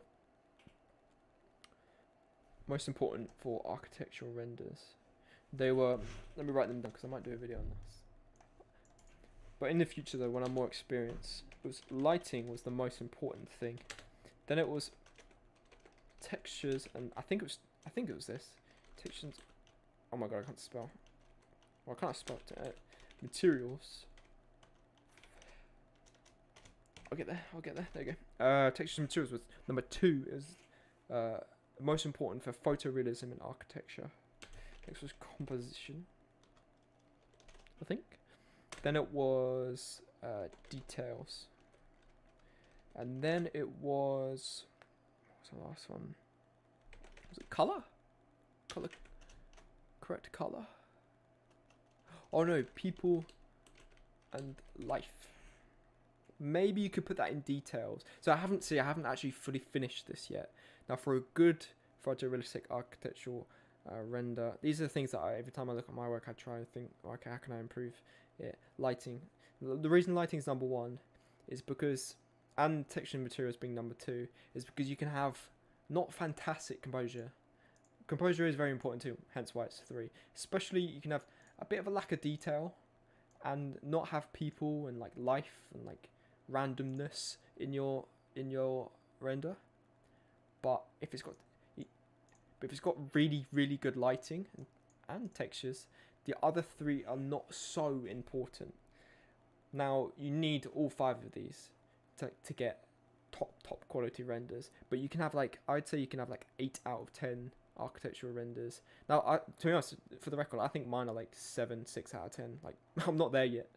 architectural renders. They were, let me write them down because I might do a video on this. But in the future though, when I'm more experienced, lighting was the most important thing. Then it was textures, and I think it was this. Textures. Oh my god, I can't spell. Well, I can't spell it. Materials. I'll get there. There you go. Textures and materials was number 2. Is most important for photorealism in architecture. Next was composition, I think. Then it was details. And then it was... What's the last one? Was it colour? Correct colour? Oh no, people and life. Maybe you could put that in details. So I haven't actually fully finished this yet. Now for a good photorealistic architectural render, these are the things that every time I look at my work I try and think, okay, how can I improve it? Lighting. The reason lighting is number 1 is because, and texture and materials being number 2, is because you can have not fantastic composure. Composure is very important too, hence why it's 3. Especially you can have a bit of a lack of detail and not have people and like life and like randomness in your render. But if it's got really, really good lighting and textures, the other 3 are not so important. Now you need all 5 of these to get top quality renders, but you can have like, I'd say you can have like 8 out of 10 architectural renders. Now, to be honest, for the record, I think mine are like 6 out of 10. Like, I'm not there yet.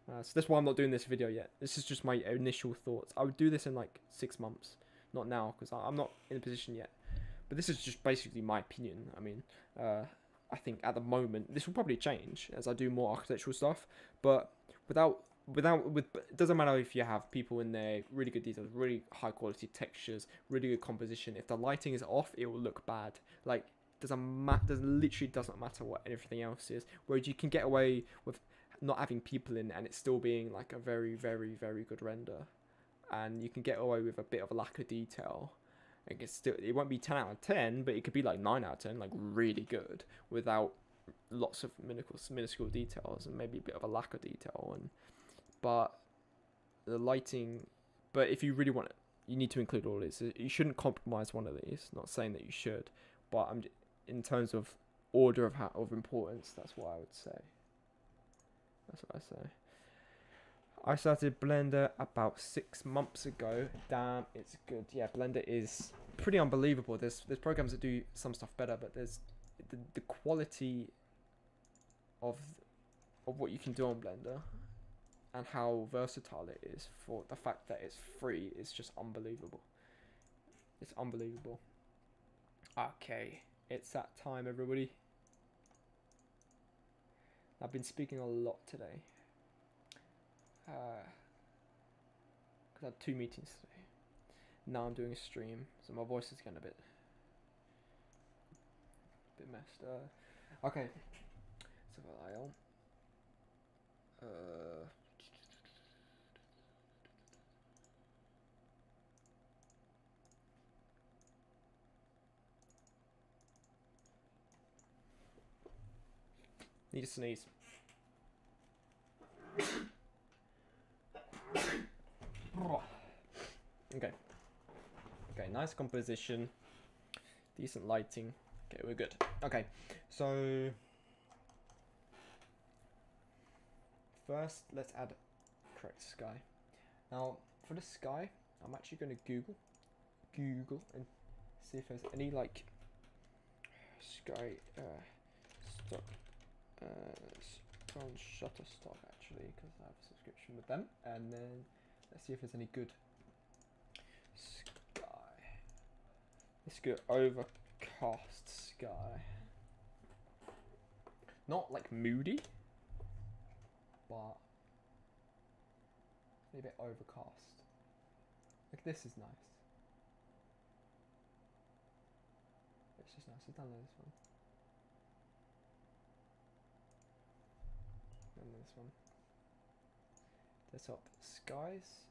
So that's why I'm not doing this video yet. This is just my initial thoughts. I would do this in like 6 months, not now, because I'm not in a position yet. But this is just basically my opinion. I mean, I think at the moment this will probably change as I do more architectural stuff. But it doesn't matter if you have people in there, really good details, really high quality textures, really good composition. If the lighting is off, it will look bad. Like, literally doesn't matter what everything else is. Whereas you can get away with not having people in and it still being like a very, very, very good render, and you can get away with a bit of a lack of detail. Like, it won't be 10 out of 10, but it could be like 9 out of 10, like really good, without lots of minuscule details and maybe a bit of a lack of detail. But the lighting, but if you really want it, you need to include all this. You shouldn't compromise one of these. Not saying that you should, but in terms of order of importance, that's what I would say. That's what I say. I started Blender about 6 months ago. Damn, it's good. Yeah, Blender is pretty unbelievable. There's programs that do some stuff better, but there's the quality of what you can do on Blender and how versatile it is, for the fact that it's free, is just unbelievable. It's unbelievable. Okay, It's that time, everybody. I've been speaking a lot today. Because I had 2 meetings today. Now I'm doing a stream, so my voice is getting a bit messed. Okay. So I'll need to sneeze. Okay. Okay, nice composition. Decent lighting. Okay, we're good. Okay, so first let's add correct sky. Now for the sky, I'm actually going to Google and see if there's any like sky stock from Shutterstock actually, because I have a subscription with them, and then let's see if there's any good sky. Let's go overcast sky. Not like moody, but a bit overcast. Like this is nice. It's just nice. I've done this one. And this one. Desktop skies.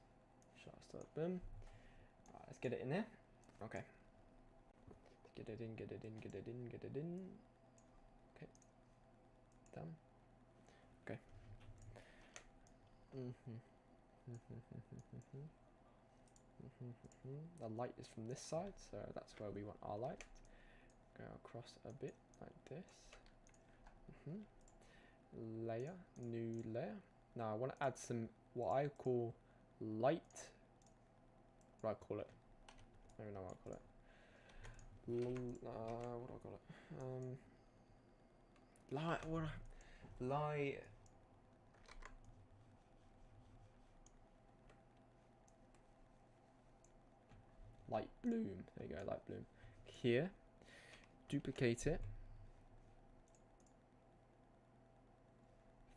Shutterstock. Boom. Alright, let's get it in there. Okay. Get it in, get it in, get it in, get it in. Okay. Done. Okay. The light is from this side, so that's where we want our light. Go across a bit like this. Layer, new layer. Now I want to add some what I call light. What do I call it? I don't even know what I call it. What do I call it? Light. What? Light. Light bloom. There you go. Light bloom. Here. Duplicate it.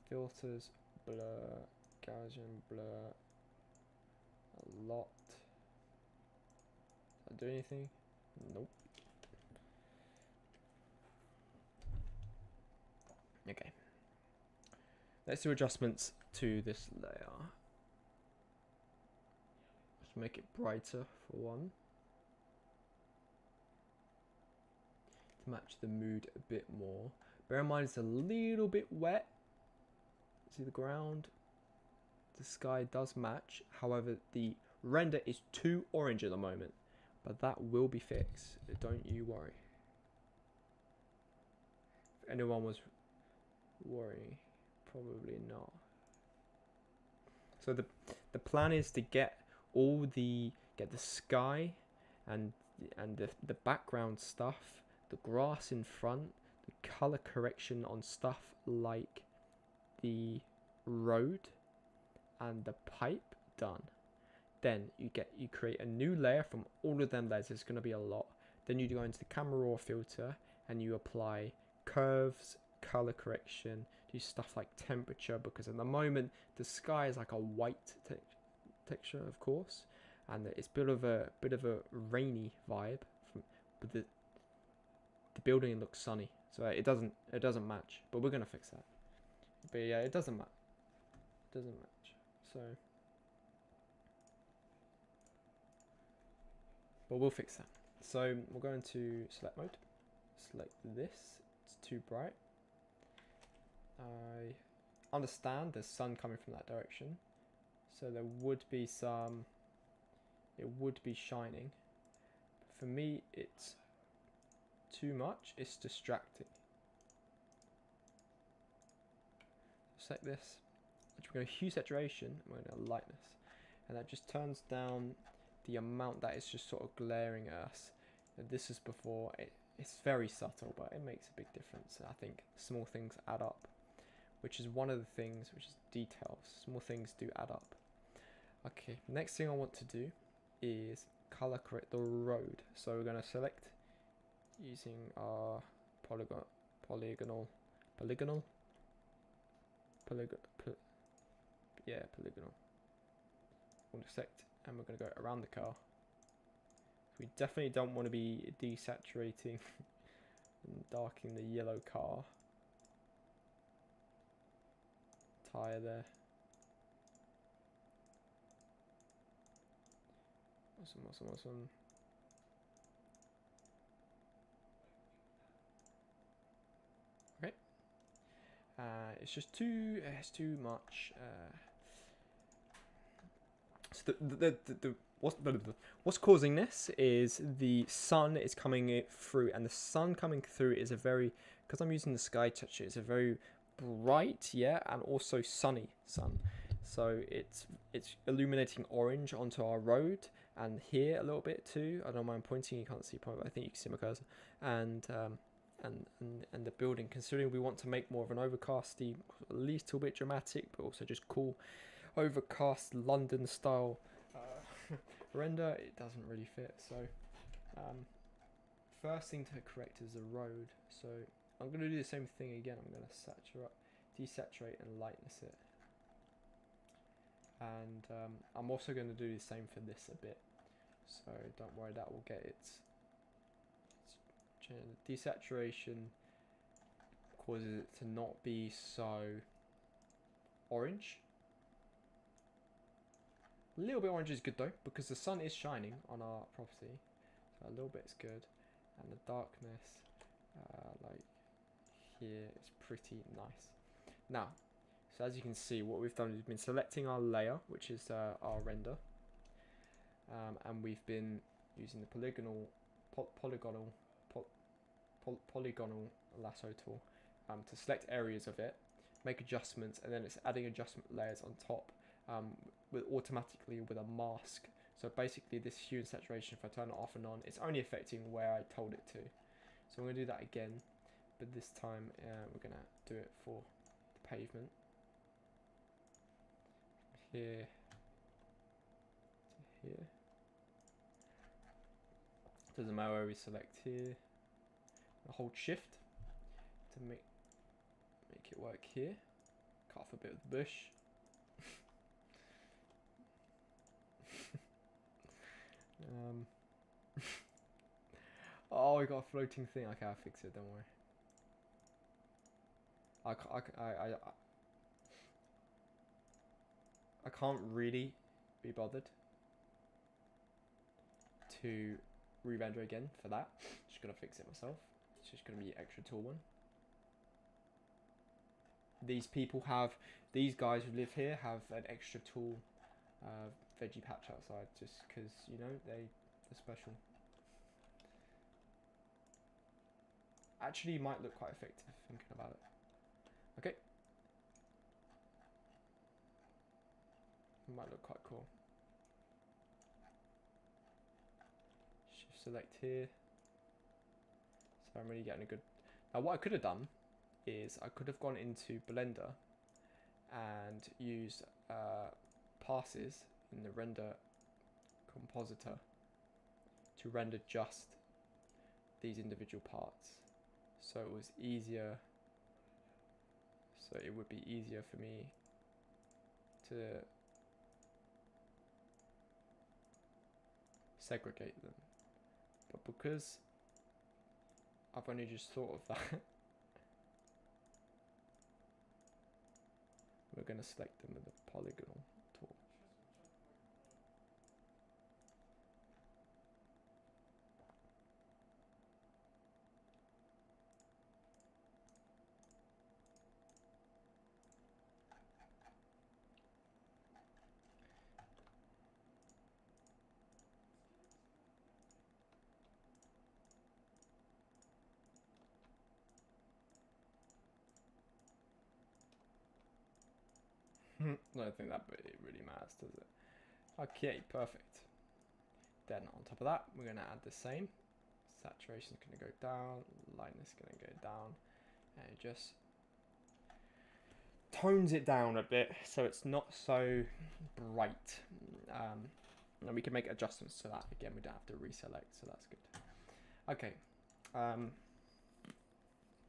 Filters, blur, Gaussian blur. A lot. Does that do anything? Nope. Okay. Let's do adjustments to this layer. Let's make it brighter for one. To match the mood a bit more. Bear in mind it's a little bit wet. See the ground? The sky does match. However, the render is too orange at the moment. But that will be fixed. Don't you worry. If anyone was worrying, probably not. So the plan is to get the sky and the background stuff, the grass in front, the color correction on stuff like the road and the pipe done. Then you create a new layer from all of them layers. There's going to be a lot. Then you go into the camera raw filter and you apply curves, color correction, do stuff like temperature, because at the moment the sky is like a white texture, of course, and it's bit of a rainy vibe. But the building looks sunny, so it doesn't match. But we're gonna fix that. But yeah, it doesn't match. It doesn't match. So, but we'll fix that. So we're going to select mode. Select this. It's too bright. I understand there's sun coming from that direction, so there would be some. It would be shining. But for me, it's too much. It's distracting. Select this. We're going to hue saturation. We're going to lightness, and that just turns down the amount that is just sort of glaring at us. And this is before. It's very subtle, but it makes a big difference. I think small things add up, which is one of the things, which is details. Small things do add up. Okay, next thing I want to do is color correct the road. So we're going to select using our polygonal, yeah, polygonal. We'll select, and we're going to go around the car. We definitely don't want to be desaturating and darkening the yellow car tire there. Awesome. Okay. It's just it's too much. So what's causing this is the sun is coming through, and the sun coming through is a very, because I'm using the sky toucher, it's a very bright, yeah, and also sunny sun. So it's illuminating orange onto our road, and here a little bit too. I don't mind pointing, you can't see point, but I think you can see my cursor. And the building, considering we want to make more of an overcasty, at least a bit dramatic, but also just cool, overcast London style render, it doesn't really fit. So first thing to correct is the road. So I'm going to do the same thing again. I'm going to desaturate and lightness it. And I'm also going to do the same for this a bit. So don't worry, that will get its desaturation causes it to not be so orange. A little bit orange is good though, because the sun is shining on our property. So a little bit is good. And the darkness, like here, is pretty nice. Now, so as you can see, what we've done is we've been selecting our layer, which is our render. And we've been using the polygonal lasso tool to select areas of it, make adjustments, and then it's adding adjustment layers on top automatically with a mask. So basically this hue and saturation, if I turn it off and on, it's only affecting where I told it to. So I'm going to do that again, but this time we're going to do it for the pavement. Here to here. Doesn't matter where we select here. I'll hold shift to make it work here. Cut off a bit of the bush. Oh, we got a floating thing. Okay, I'll fix it. Don't worry. I can't really be bothered to re-render again for that. Just gonna fix it myself. It's just gonna be extra tool one. These guys who live here have an extra tool veggie patch outside, just because, you know, they're special. Actually might look quite effective thinking about it. Okay. Might look quite cool. Shift select here. So I'm really getting a good... Now what I could have done is I could have gone into Blender and used passes in the render compositor to render just these individual parts. So it was easier. So it would be easier for me to segregate them. But because I've only just thought of that, we're going to select them with the polygonal tool. I don't think that it really matters, does it? Okay, perfect. Then on top of that, we're going to add the same. Saturation is going to go down, lightness is going to go down, and it just tones it down a bit so it's not so bright. And we can make adjustments to that. Again, we don't have to reselect, so that's good. Okay,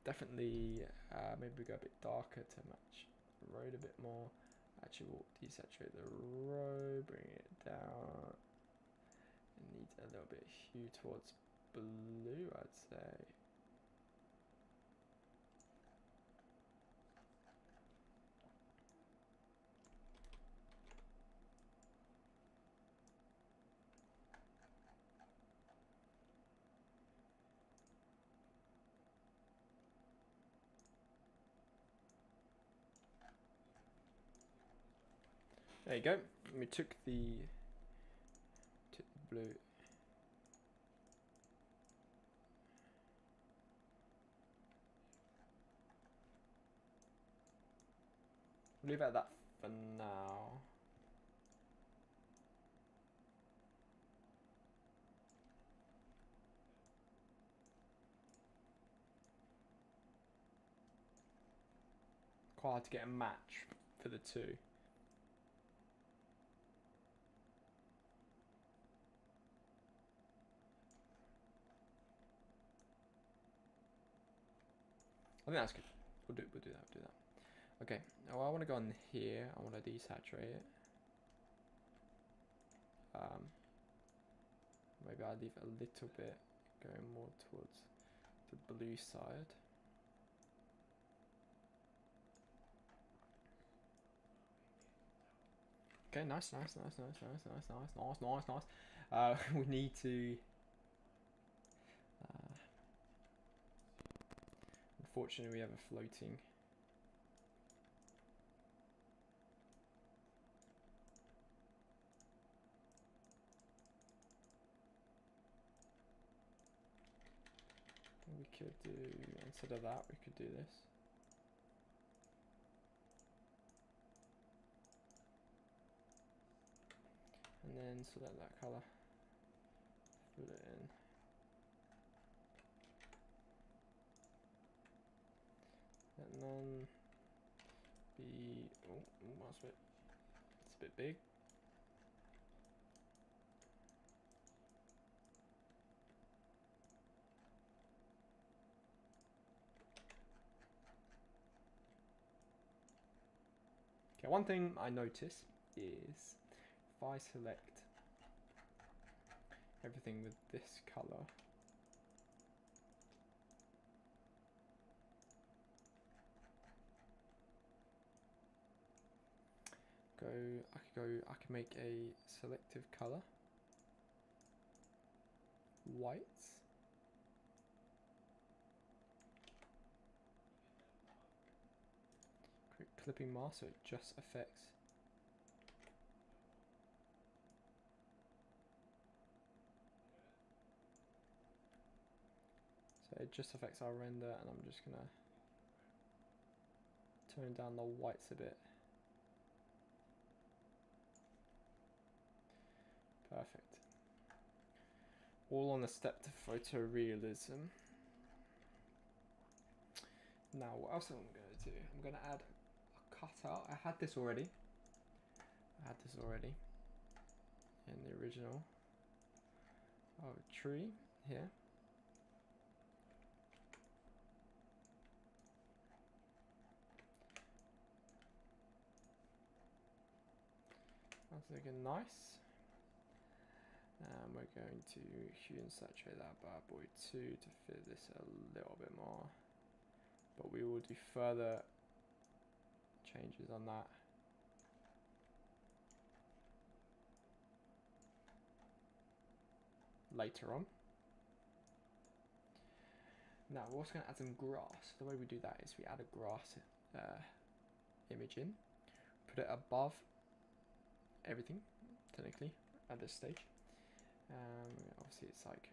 Definitely, maybe we go a bit darker to match the road a bit more. Actually, we'll desaturate the road, bring it down. It needs a little bit of hue towards blue, I'd say. There you go. We took the blue. We'll leave it at that for now. Quite hard to get a match for the two. I think that's good. We'll do that. Okay, now I want to go on here. I want to desaturate it. Maybe I'll leave it a little bit going more towards the blue side. Okay, nice. We need to. Unfortunately, we have a floating. We could do, instead of that, we could do this. And then select that color, put it in. And then it's a bit big. Okay, one thing I notice is if I select everything with this color, I can make a selective color, whites. Create clipping mask so it just affects. So it just affects our render, and I'm just gonna turn down the whites a bit. Perfect. All on a step to photorealism. Now, what else am I going to do? I'm going to add a cutout. I had this already. In the original. Oh, tree here. That's looking nice. And we're going to hue and saturate that bad boy too to fit this a little bit more. But we will do further changes on that. Later on. Now we're also going to add some grass. The way we do that is we add a grass image in, put it above everything, technically, at this stage. Obviously it's like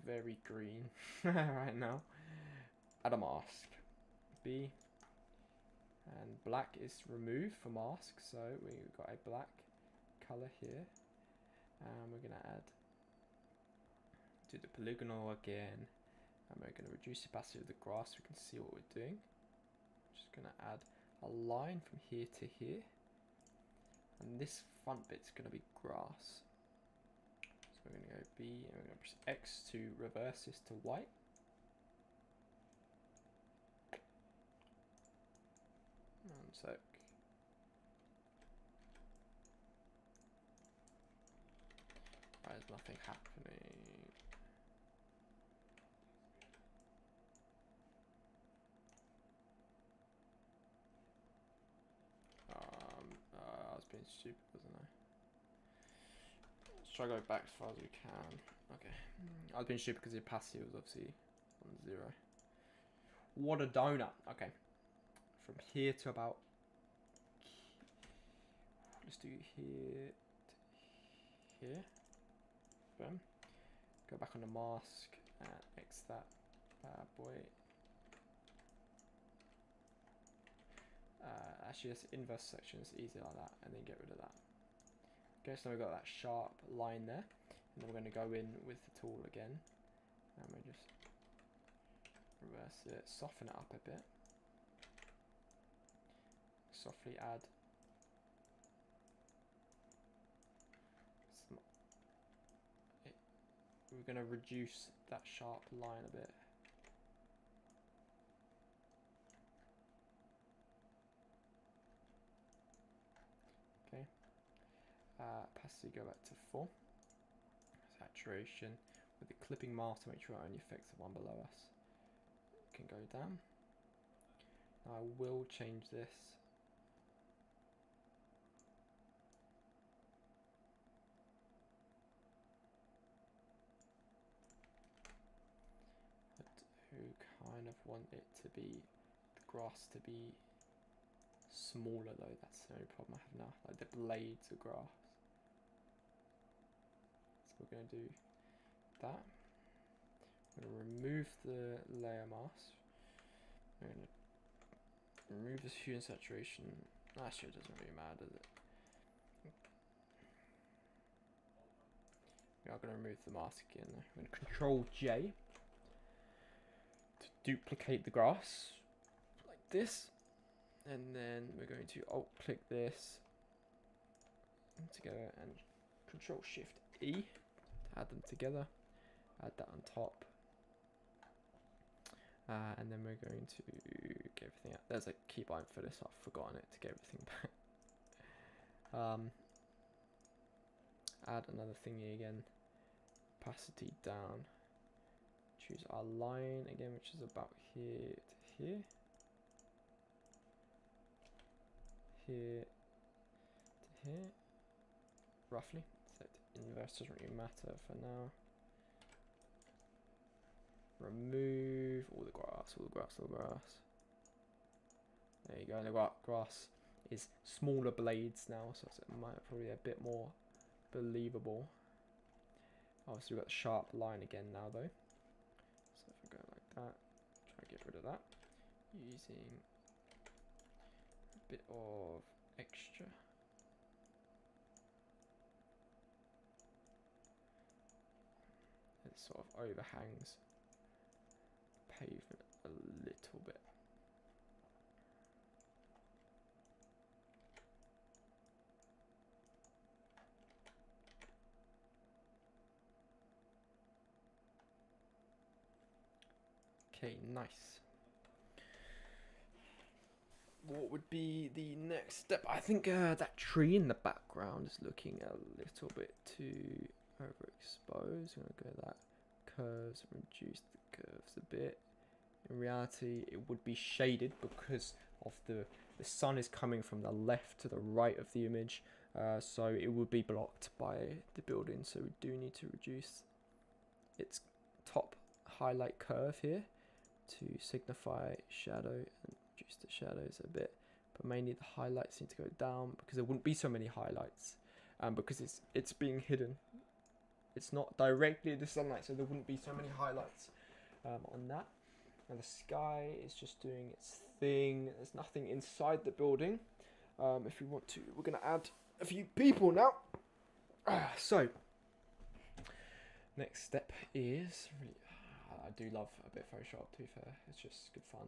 very green right now. Add a mask. B. And black is removed for mask, so we've got a black color here. And we're gonna do the polygonal again. And we're gonna reduce the opacity of the grass so we can see what we're doing. Just gonna add a line from here to here. And this front bit's gonna be grass. So we're going to go B and we're going to press X to reverse this to white. One sec. Why is nothing happening? I was being stupid, wasn't I? Let's try to go back as far as we can. Okay. I was being stupid because the opacity was obviously on 0. What a donut. Okay. From here to about... Let's do here to here. Boom. Go back on the mask and X that bad boy. Actually, this inverse section is easy like that, and then get rid of that. Okay, so we've got that sharp line there, and then we're going to go in with the tool again, and we just reverse it, soften it up a bit, softly add some. We're going to reduce that sharp line a bit. Okay, opacity go back to 4. Saturation with the clipping mask to make sure it only affects the one below us. It can go down. Now I will change this. I do kind of want it to be, the grass to be smaller though, that's the only problem I have now, like the blades of grass. So we're going to do that. I'm going to remove the layer mask. I'm going to remove this hue and saturation. Actually, it doesn't really matter, does it? We are going to remove the mask again. I'm going to Control J to duplicate the grass like this. And then we're going to Alt click this together and Control Shift E to add them together. Add that on top. And then we're going to get everything out. There's a keybind for this, I've forgotten it to get everything back. Add another thingy again. Opacity down. Choose our line again, which is about here to here. Here to here, roughly. Set inverse, doesn't really matter for now. Remove all the grass, all the grass, all the grass. There you go, and the grass is smaller blades now, so it might probably a bit more believable. Obviously we've got the sharp line again now though. So if I go like that, try to get rid of that. Using a bit of extra. It sort of overhangs pavement a little bit. Okay, nice. What would be the next step? I think that tree in the background is looking a little bit too overexposed. I'm going to go that curves, reduce the curves a bit. In reality, it would be shaded because of the sun is coming from the left to the right of the image. So it would be blocked by the building. So we do need to reduce its top highlight curve here to signify shadow and reduce the shadows a bit, but mainly the highlights need to go down because there wouldn't be so many highlights because it's being hidden. It's not directly the sunlight, so there wouldn't be so many highlights on that. Now the sky is just doing its thing. There's nothing inside the building. If we want to, we're going to add a few people now. So next step is really, I do love a bit of Photoshop, to be fair. It's just good fun.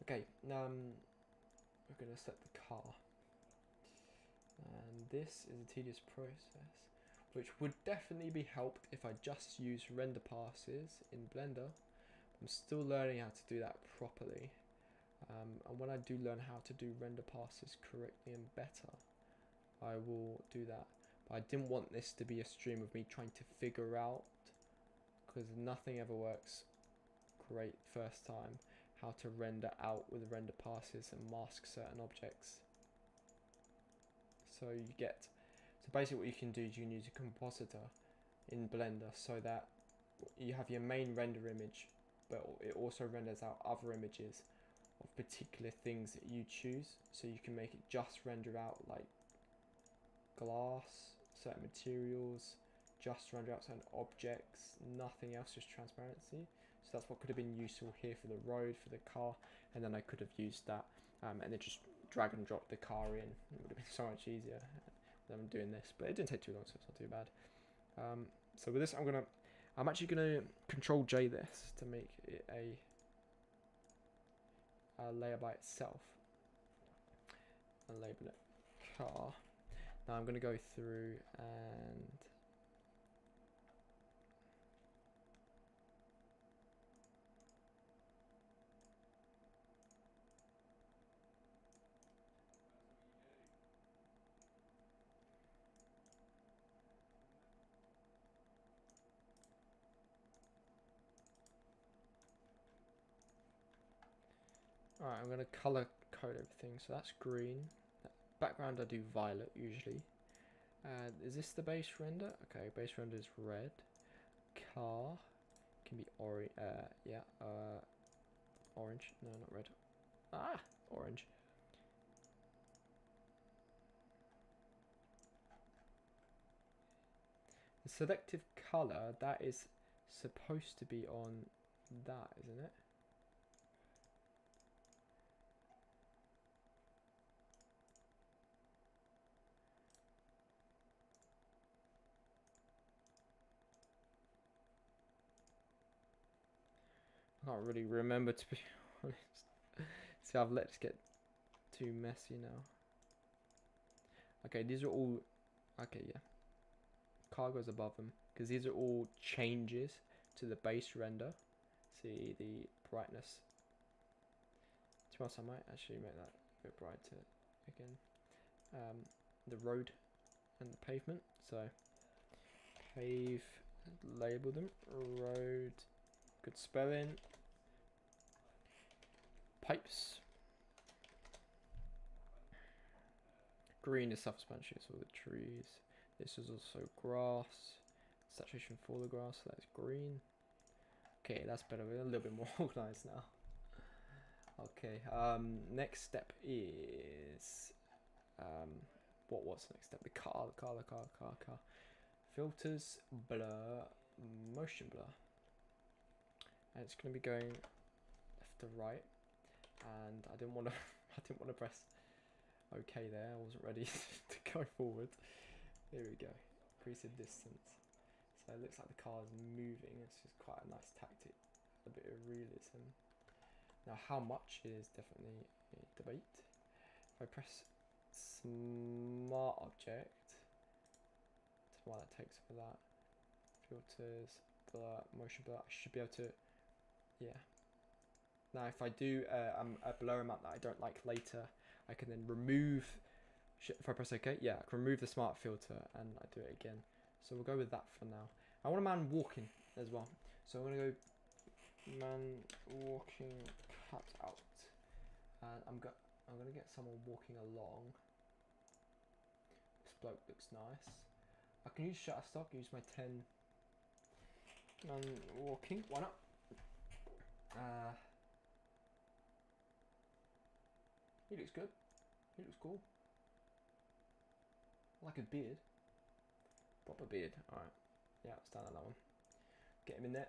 Okay, we're going to set the car. And this is a tedious process. which would definitely be helped if I just use render passes in Blender. I'm still learning how to do that properly. And when I do learn how to do render passes correctly and better, I will do that. But I didn't want this to be a stream of me trying to figure out, because nothing ever works great first time, how to render out with render passes and mask certain objects. So basically what you can do is you can use a compositor in Blender so that you have your main render image, but it also renders out other images of particular things that you choose. So you can make it just render out like glass, certain materials, just render out certain objects, nothing else, just transparency. So that's what could have been useful here for the road, for the car, and then I could have used that and then just drag and drop the car in. It would have been so much easier than doing this, but it didn't take too long, so it's not too bad. So with this, I'm actually gonna Control J this to make it a layer by itself and label it car. Now I'm gonna go through and alright, I'm going to colour code everything. So that's green. Background I do violet usually. Is this the base render? Okay, base render is red. Car can be orange. Orange. No, not red. Ah, orange. The selective colour, that is supposed to be on that, isn't it? I can't really remember, to be honest. See, I've let it get too messy now. Okay, these are all... Okay, yeah. Car goes above them, because these are all changes to the base render. See the brightness. To be honest, I might actually make that a bit brighter again. The road and the pavement. So, pave, label them. Road, good spelling. Pipes. Green is self-explanatory, so the trees. This is also grass. Saturation for the grass, so that's green. Okay, that's better. We're a little bit more organized now. Okay, next step is... what was the next step? The car. Filters, blur, motion blur. And it's going to be going left to right. And I didn't want to press OK there. I wasn't ready to go forward. There we go. Increase the distance. So it looks like the car is moving. It's just quite a nice tactic. A bit of realism. Now how much is definitely a debate. If I press Smart Object, that's why that takes for that. Filters, blur, motion blur. I should be able to, yeah. Now if I do a blur amount that I don't like later, I can then remove, if I press OK, yeah, I can remove the smart filter and I do it again. So we'll go with that for now. I want a man walking as well. So I'm going to go man walking cut out. And I'm going to get someone walking along. This bloke looks nice. I can use Shutterstock, use my 10 man walking. Why not? He looks good. He looks cool. I like his beard. Proper beard. Alright. Yeah, I'll stand on that one. Get him in there.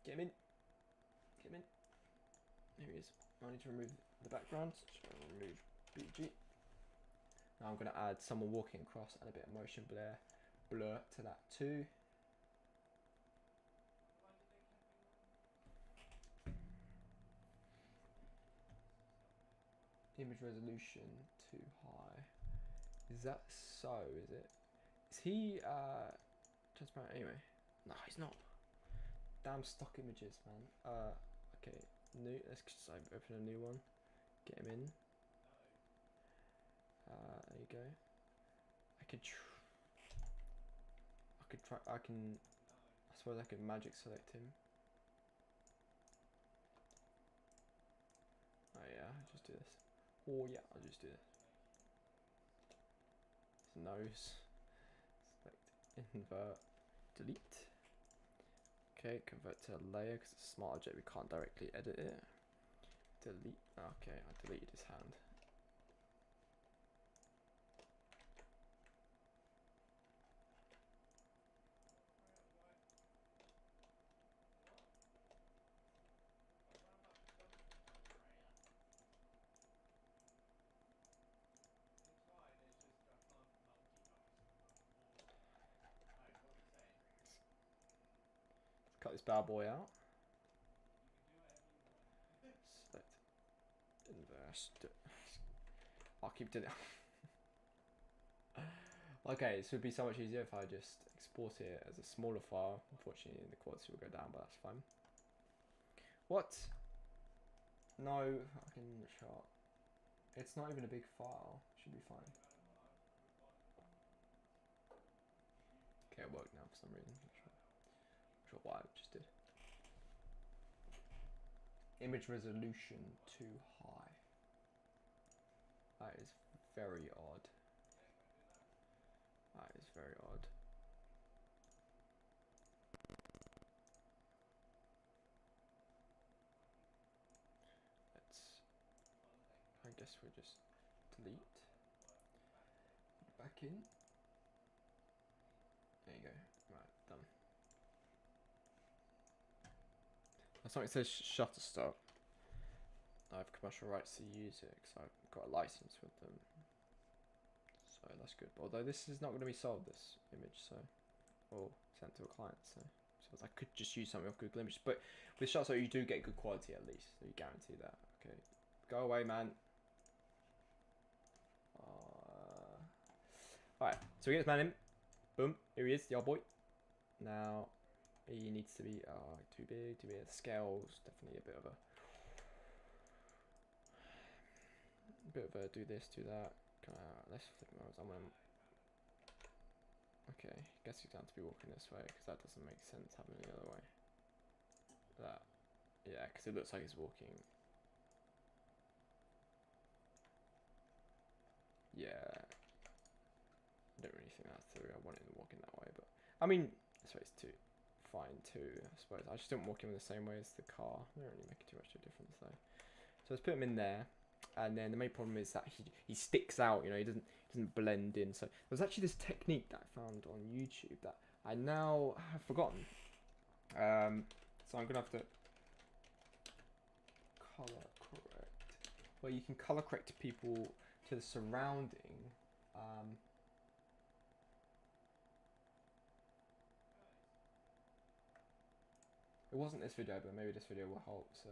Get him in. Get him in. Here he is. I need to remove the background. So I'll remove BG. Now I'm going to add someone walking across and a bit of motion blur to that too. Image resolution too high. Is that so, is it? Is he transparent anyway? No, he's not. Damn stock images, man. Okay, new. Let's just open a new one. Get him in. There you go. I could try. I suppose I could magic select him. Oh yeah, I'll just do this. Oh yeah, I'll just do this. His nose. Select, invert, delete. Okay, convert to a layer because it's a smart object. We can't directly edit it. Delete. Okay, I deleted his hand. Let's cut this bad boy out. Select, invert. I'll keep doing it. Okay, this would be so much easier if I just export it as a smaller file. Unfortunately, the quality will go down, but that's fine. What? No, fucking shot. It's not even a big file. Should be fine. Okay, it worked now for some reason. Not sure why I just did. Image resolution too high. That is very odd. That is very odd. Let's. I guess we'll just delete. Back in. There you go. Right, done. That's something that says shutter stop. I have commercial rights to use it because I've got a license with them. So that's good. Although this is not going to be sold, this image, so or sent to a client, so I could just use something off Google Images. But with Shutterstock you do get good quality at least, so you guarantee that. Okay, go away, man. Alright, so we get this man in. Boom, here he is, the old boy. Now he needs to be too big. The scale's definitely a bit of a do this, do that. Let's flip him over. Okay, guess he's going to be walking this way because that doesn't make sense having it the other way. That, yeah, because it looks like he's walking. Yeah, I don't really think that's through. I want him walking that way, but I mean, this way's fine too, I suppose. I just don't walk him in the same way as the car. They don't really make too much of a difference though. So let's put him in there. And then the main problem is that he sticks out, you know, he doesn't blend in. So there's actually this technique that I found on YouTube that I now have forgotten. So I'm gonna have to color correct, where you can color correct people to the surrounding. It wasn't this video, but maybe this video will help. So.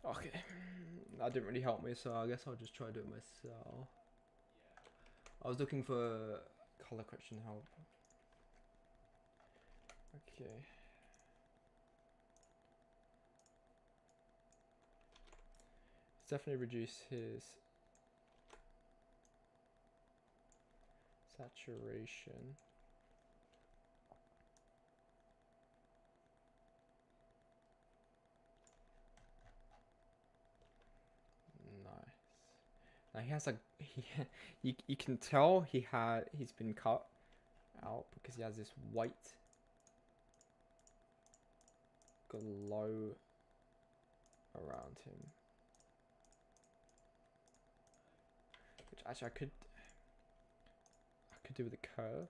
Okay, that didn't really help me, so I guess I'll just try to do it myself. I was looking for color correction help. Okay. Let's definitely reduce his saturation. Nice. Now he has you can tell he's been cut out because he has this white glow around him. Which actually I could do with a curve.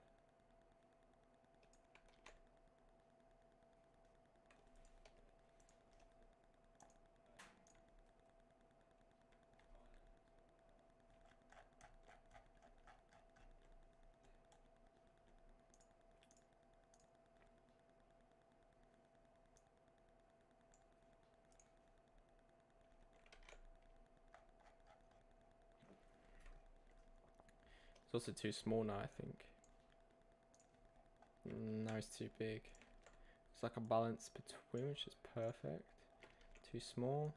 It's also too small now, I think. No, it's too big. It's like a balance between, which is perfect. Too small.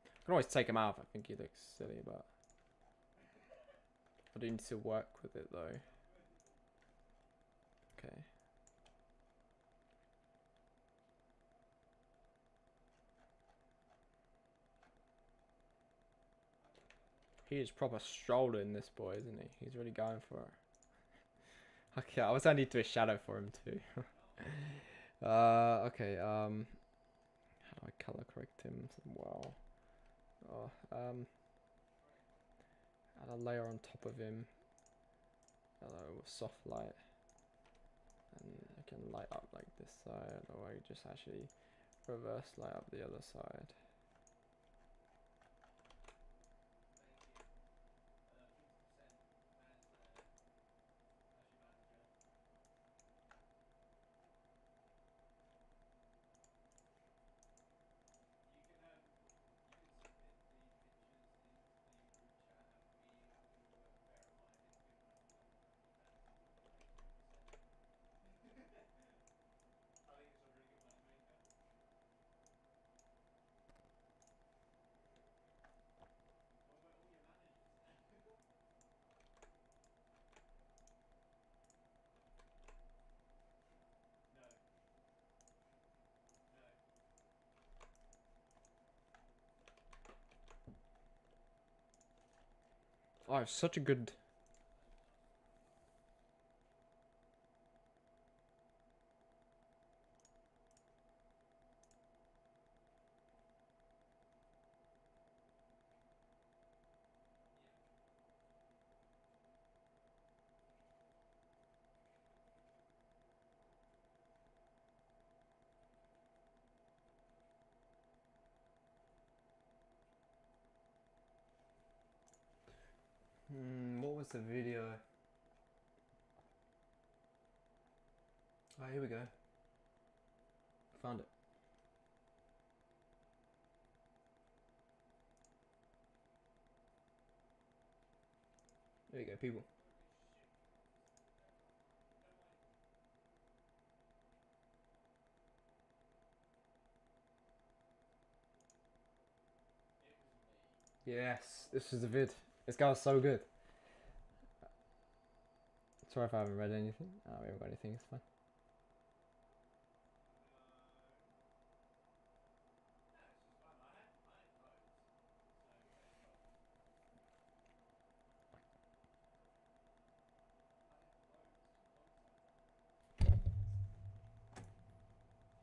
I can always take him out if I think he looks silly, but I do need to work with it though. Okay. He is proper strolling, this boy, isn't he? He's really going for it. Okay, I also need to do a shadow for him too. Okay, how do I color correct him well? Oh, add a layer on top of him. Hello, with soft light. And I can light up like this side, or I just actually reverse light up the other side. Oh, it's such a good... what was the video? Oh, here we go. Found it. There you go, people. Yes, this was the vid. This guy was so good. Sorry if I haven't read anything. Oh, we haven't got anything, it's fine.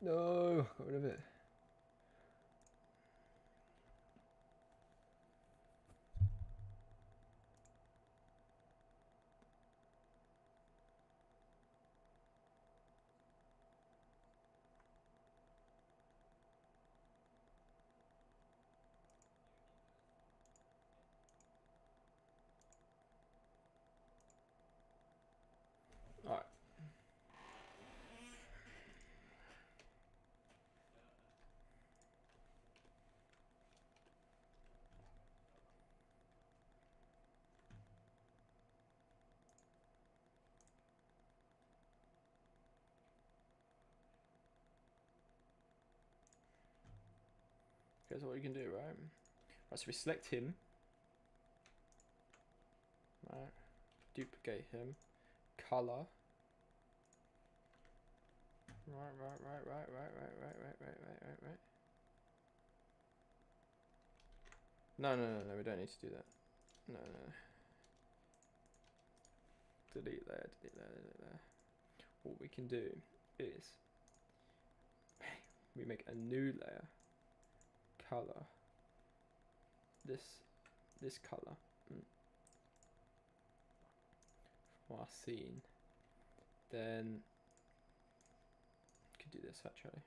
No, got rid of it. Alright. Here's what we can do, right? Right, so we select him. Right. Duplicate him. Color. Right. No, we don't need to do that. No. Delete there. What we can do is we make a new layer. Color. This color. From our scene. Then we could do this actually.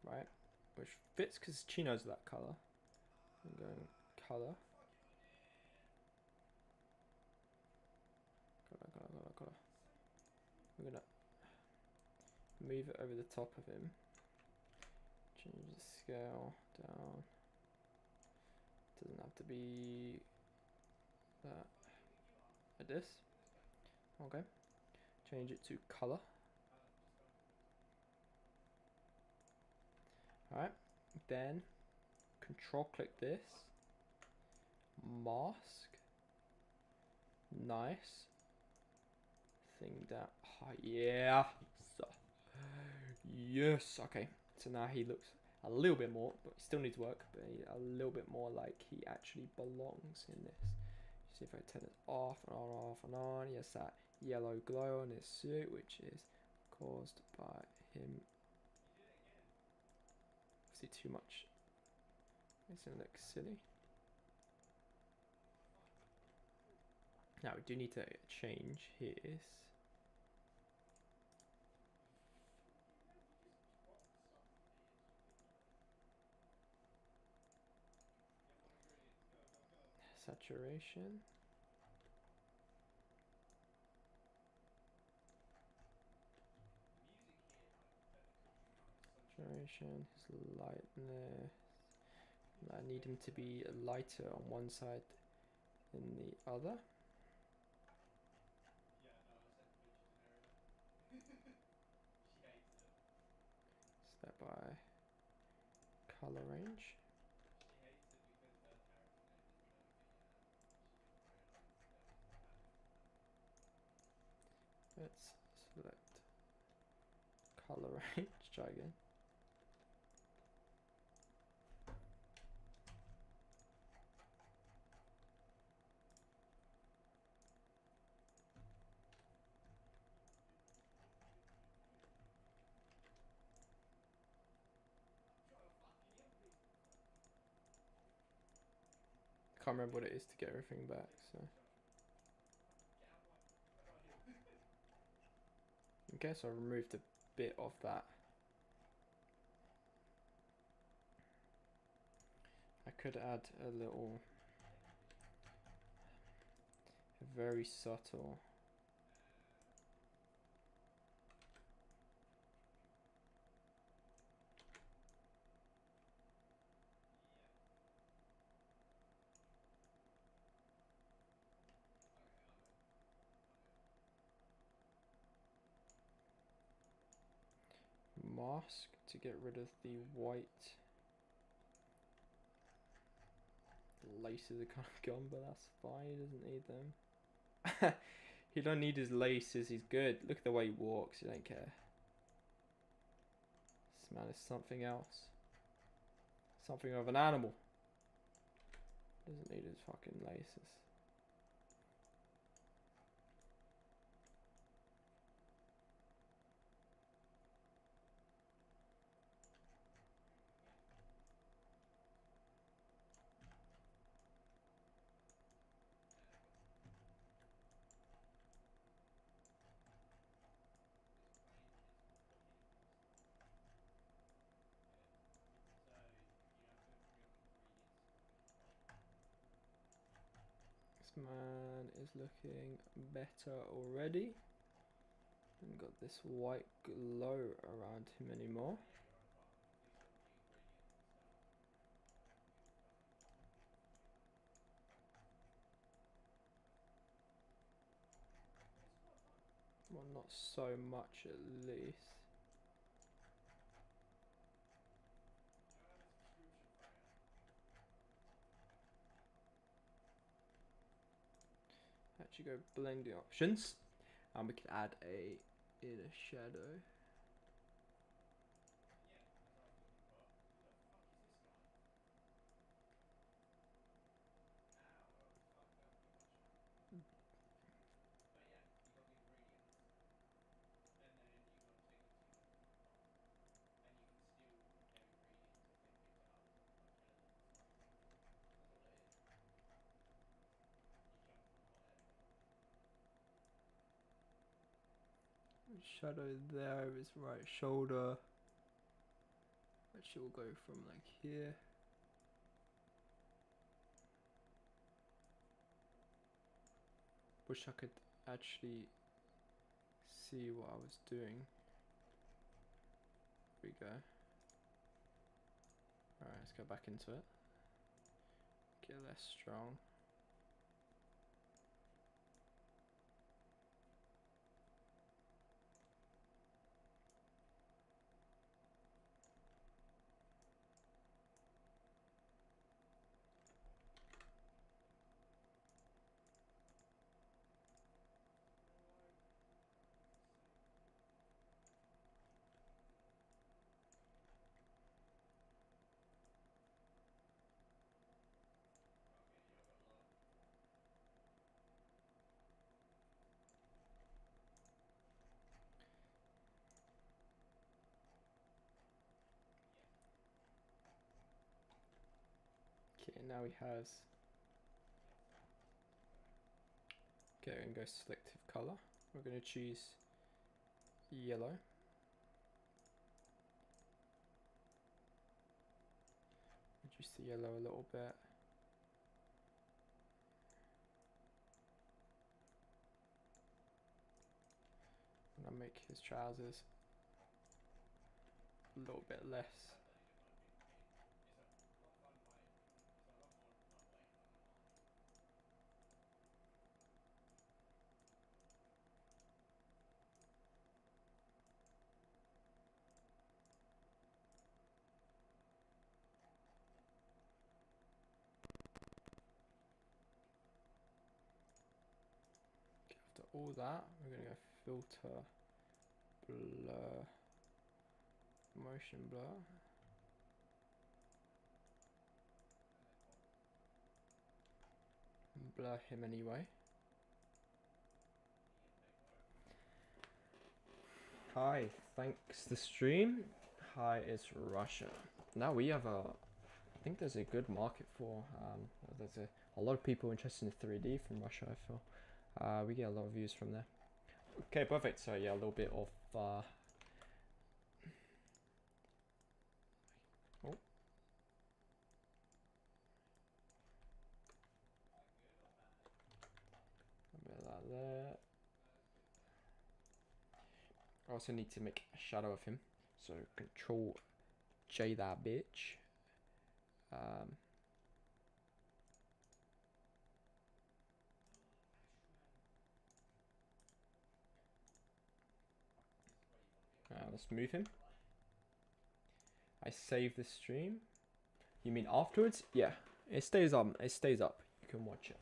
Right? Which fits because Chino's that color. I'm going color. Color. We're gonna move it over the top of him. Change the scale down. Doesn't have to be that. Like this. Okay. Change it to color. Alright. Then control click this. Mask. Nice. Thing down. Oh, yeah. So, yes. Okay. So now he looks a little bit more, but he still needs work, but a little bit more like he actually belongs in this. See if I turn it off and on, off and on. Yes, that yellow glow on his suit, which is caused by him. See too much. It's gonna look silly. Now we do need to change his. Saturation. Saturation, his lightness. I need him to be lighter on one side than the other. Step by color range. Let's select color range. Try again. Can't remember what it is to get everything back, so. Okay, so I removed a bit of that. I could add a little, very subtle. Mask to get rid of the white. The laces are kind of gone, but that's fine. He doesn't need them. He don't need his laces. He's good. Look at the way he walks. He don't care. This man is something else. Something of an animal. Doesn't need his fucking laces. This man is looking better already. Haven't got this white glow around him anymore. Well, not so much at least. Actually go blending options. And we can add a inner shadow. Shadow there of his right shoulder. Actually we'll go from like here. Wish I could actually see what I was doing. Here we go. Alright, let's go back into it. Get less strong. Okay, now he has. Okay, and go selective color. We're going to choose yellow. Reduce the yellow a little bit. And I'll make his trousers a little bit less. After all that, we're going to go filter, blur, motion blur. And blur him anyway. Hi, thanks the stream. Hi, it's Russia. Now we have I think there's a good market for, there's a lot of people interested in 3D from Russia, I feel. We get a lot of views from there. Okay, perfect. So yeah, a little bit of, oh. A bit like that. I also need to make a shadow of him. So Control J that bitch. Let's move him. I save the stream. You mean afterwards? Yeah, it stays up. It stays up. You can watch it.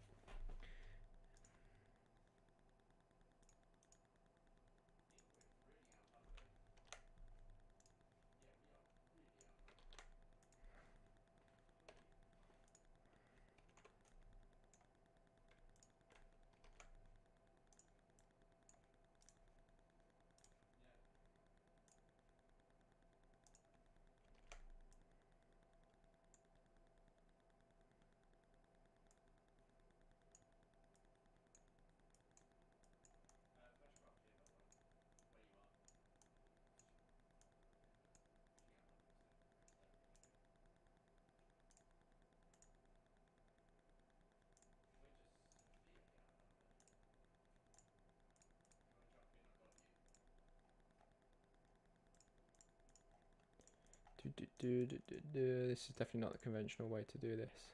This is definitely not the conventional way to do this,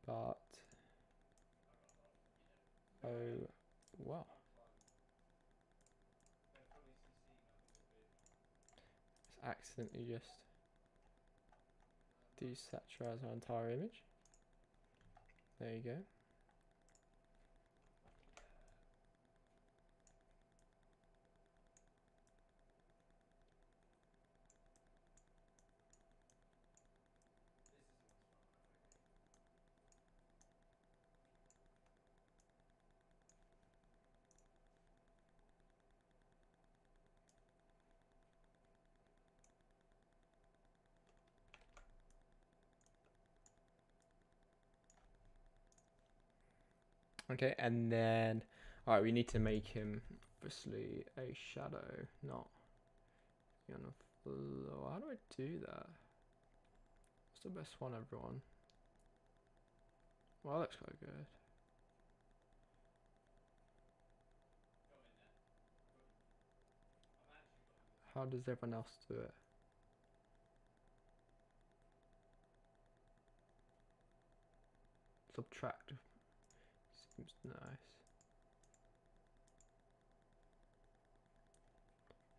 but oh wow, it's accidentally just desaturize our entire image. There you go. Okay, and then, alright, we need to make him obviously a shadow, not on the floor. How do I do that? What's the best one, everyone? Well, that looks quite good. How does everyone else do it? subtract seems nice.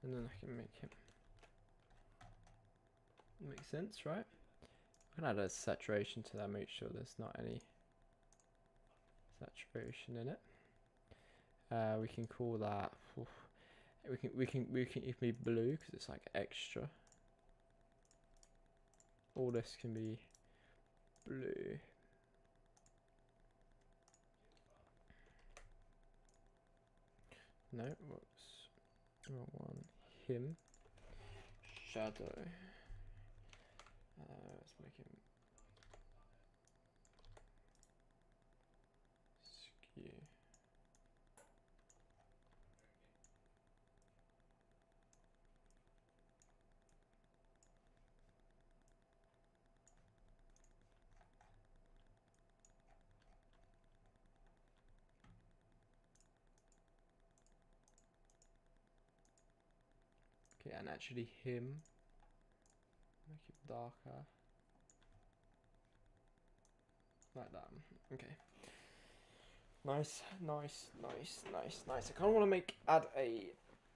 And then I can make him. Makes sense, right? I'm gonna add a saturation to that, make sure there's not any saturation in it. We can call that. We can it can be blue because it's like extra. All this can be blue. No, whoops, wrong one. Him. Shadow. Let's make him skew. Okay, and actually him. Make it darker. Like that. Okay. Nice, nice, nice, nice, nice. I kind of want to add a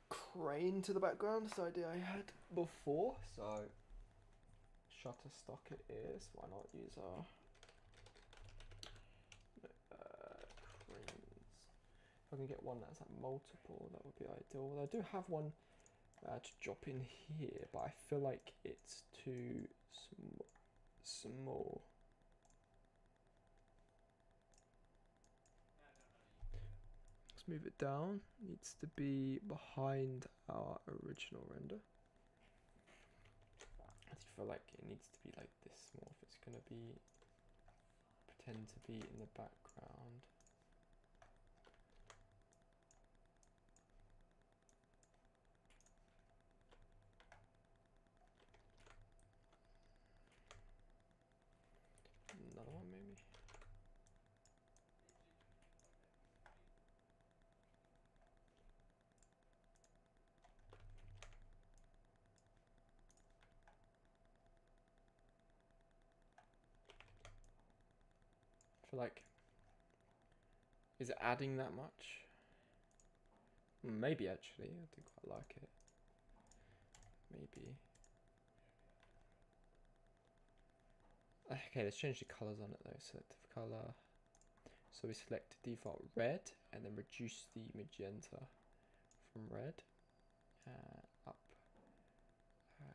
crane to the background. This idea I had before. So Shutterstock it is. Why not use our cranes? If I can get one that's like multiple, that would be ideal. Well, I do have one to drop in here, but I feel like it's too small. Let's move it down. Needs to be behind our original render. I feel like it needs to be like this small if it's gonna be pretend to be in the background. Another one maybe. I feel like, is it adding that much? Maybe actually, I do quite like it. Maybe. Okay, let's change the colors on it though. Selective color. So we select default red and then reduce the magenta from red up.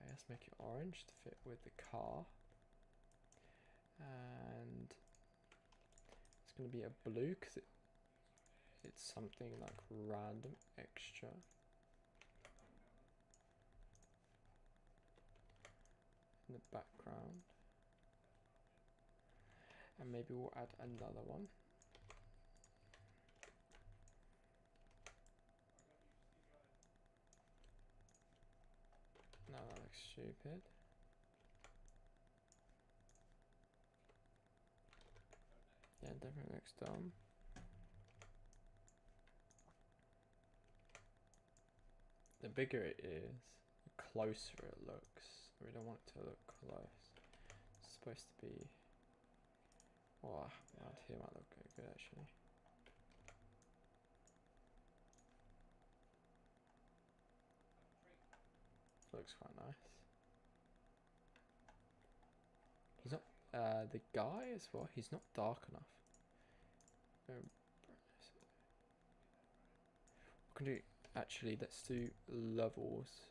Let's make it orange to fit with the car. And it's going to be a blue because it's something like random extra. In the background. And maybe we'll add another one. No, that looks stupid. Yeah, definitely looks dumb. The bigger it is, the closer it looks. We don't want it to look close. It's supposed to be. Oh, around here might look good actually. Looks quite nice. He's not. The guy as well. He's not dark enough. What can do? Actually, let's do levels.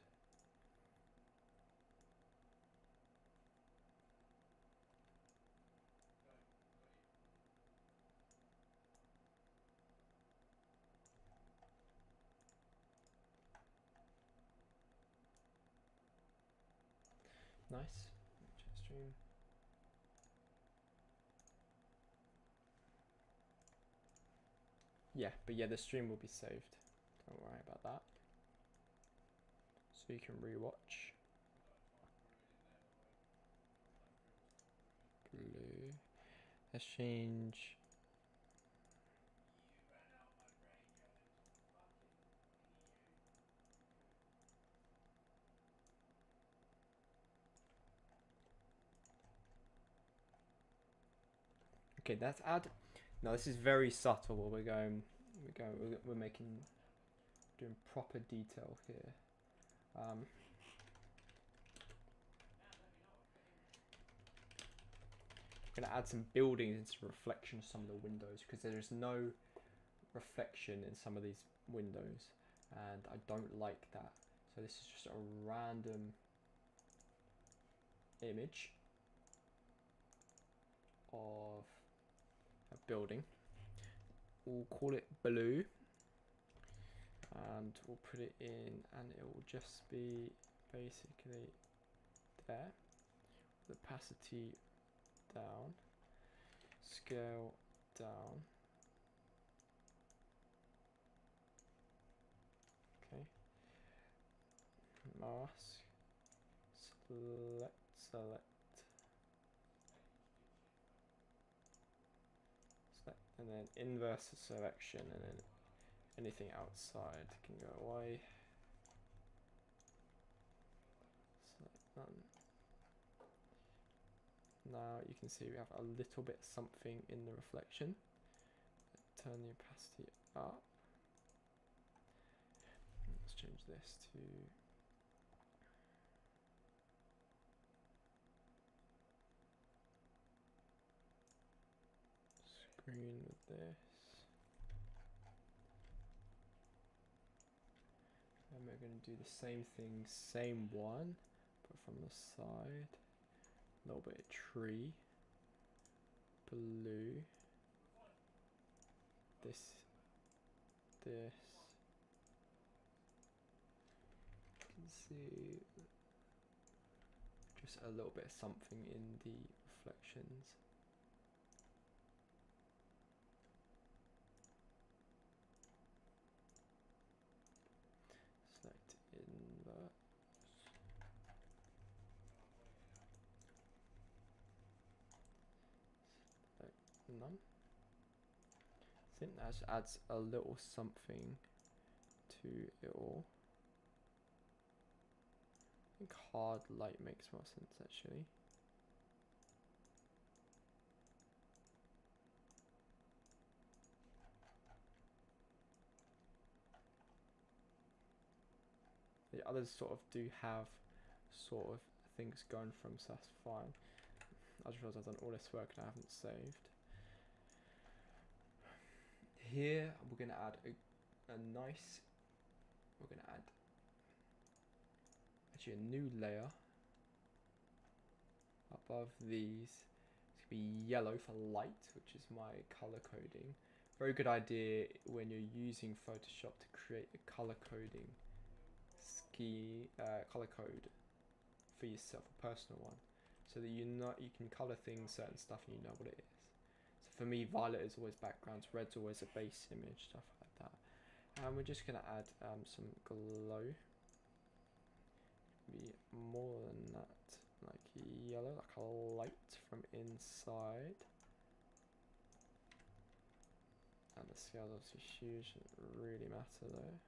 Nice. Stream. Yeah, but yeah, the stream will be saved. Don't worry about that. So you can rewatch. Blue. Let's change. Okay, let's add. Now this is very subtle. We're making, doing proper detail here. We're gonna add some buildings and some reflection of some of the windows because there is no reflection in some of these windows, and I don't like that. So this is just a random image of a building. We'll call it blue, and we'll put it in, and it will just be basically there. Opacity down, scale down. Okay. Mask. Select, and then inverse the selection, and then anything outside can go away. Select none. Now you can see we have a little bit something in the reflection. Turn the opacity up. Let's change this to screen with this. And we're going to do the same thing, same one, but from the side. A little bit of tree. Blue. This. You can see just a little bit of something in the reflections. Select inverse. Select none. I think that adds a little something to it all. I think hard light makes more sense actually. The others sort of do have sort of things going from, so that's fine. I just realised I've done all this work and I haven't saved. Here we're going to add a nice, we're going to add actually a new layer above these. It's going to be yellow for light, which is my color coding. Very good idea when you're using Photoshop to create a color coding color code for yourself, a personal one, so that you can color things, certain stuff, and you know what it is. So for me, violet is always backgrounds, red's always a base image, stuff like that. And we're just gonna add some glow. Be more than that, like yellow, like a light from inside. And the scale is obviously huge, doesn't really matter though.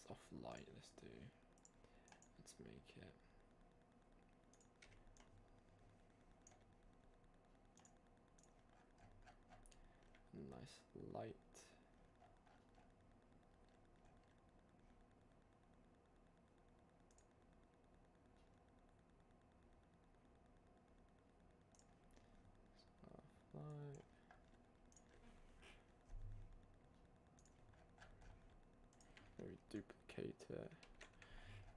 Soft light, let's make it. Nice light. Soft light. Maybe duplicate it.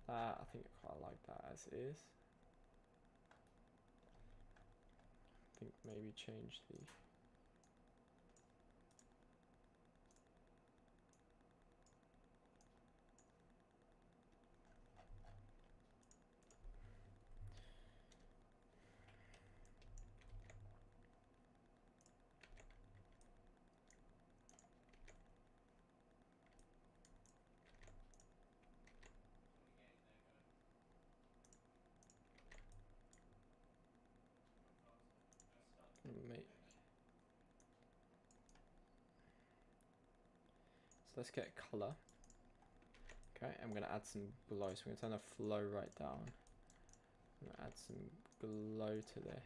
I think I quite like that as is. I think maybe change the let's get color. Okay, I'm gonna add some glow. So we're gonna turn the flow right down. I'm gonna add some glow to this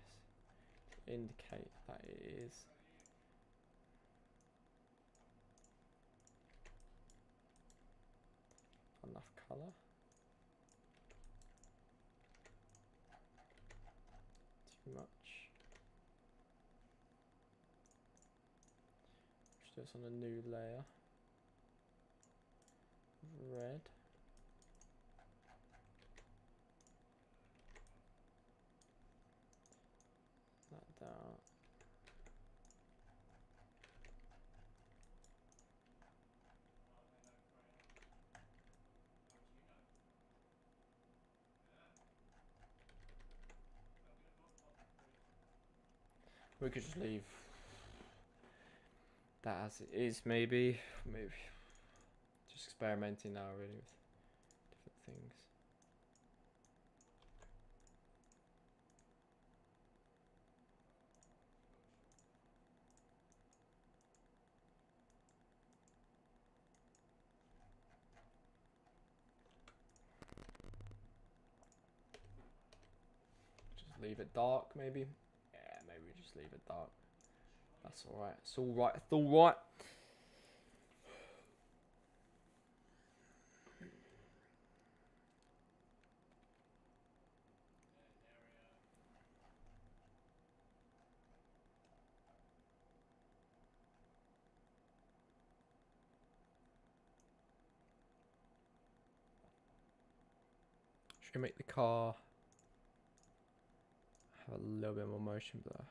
to indicate that it is enough color. Too much. Let's do this on a new layer. Red. That down. We could just leave that as it is, maybe. Just experimenting now, really, with different things. Just leave it dark, maybe. Yeah, maybe we just leave it dark. That's alright. It's alright. It's alright. Should we make the car have a little bit more motion blur?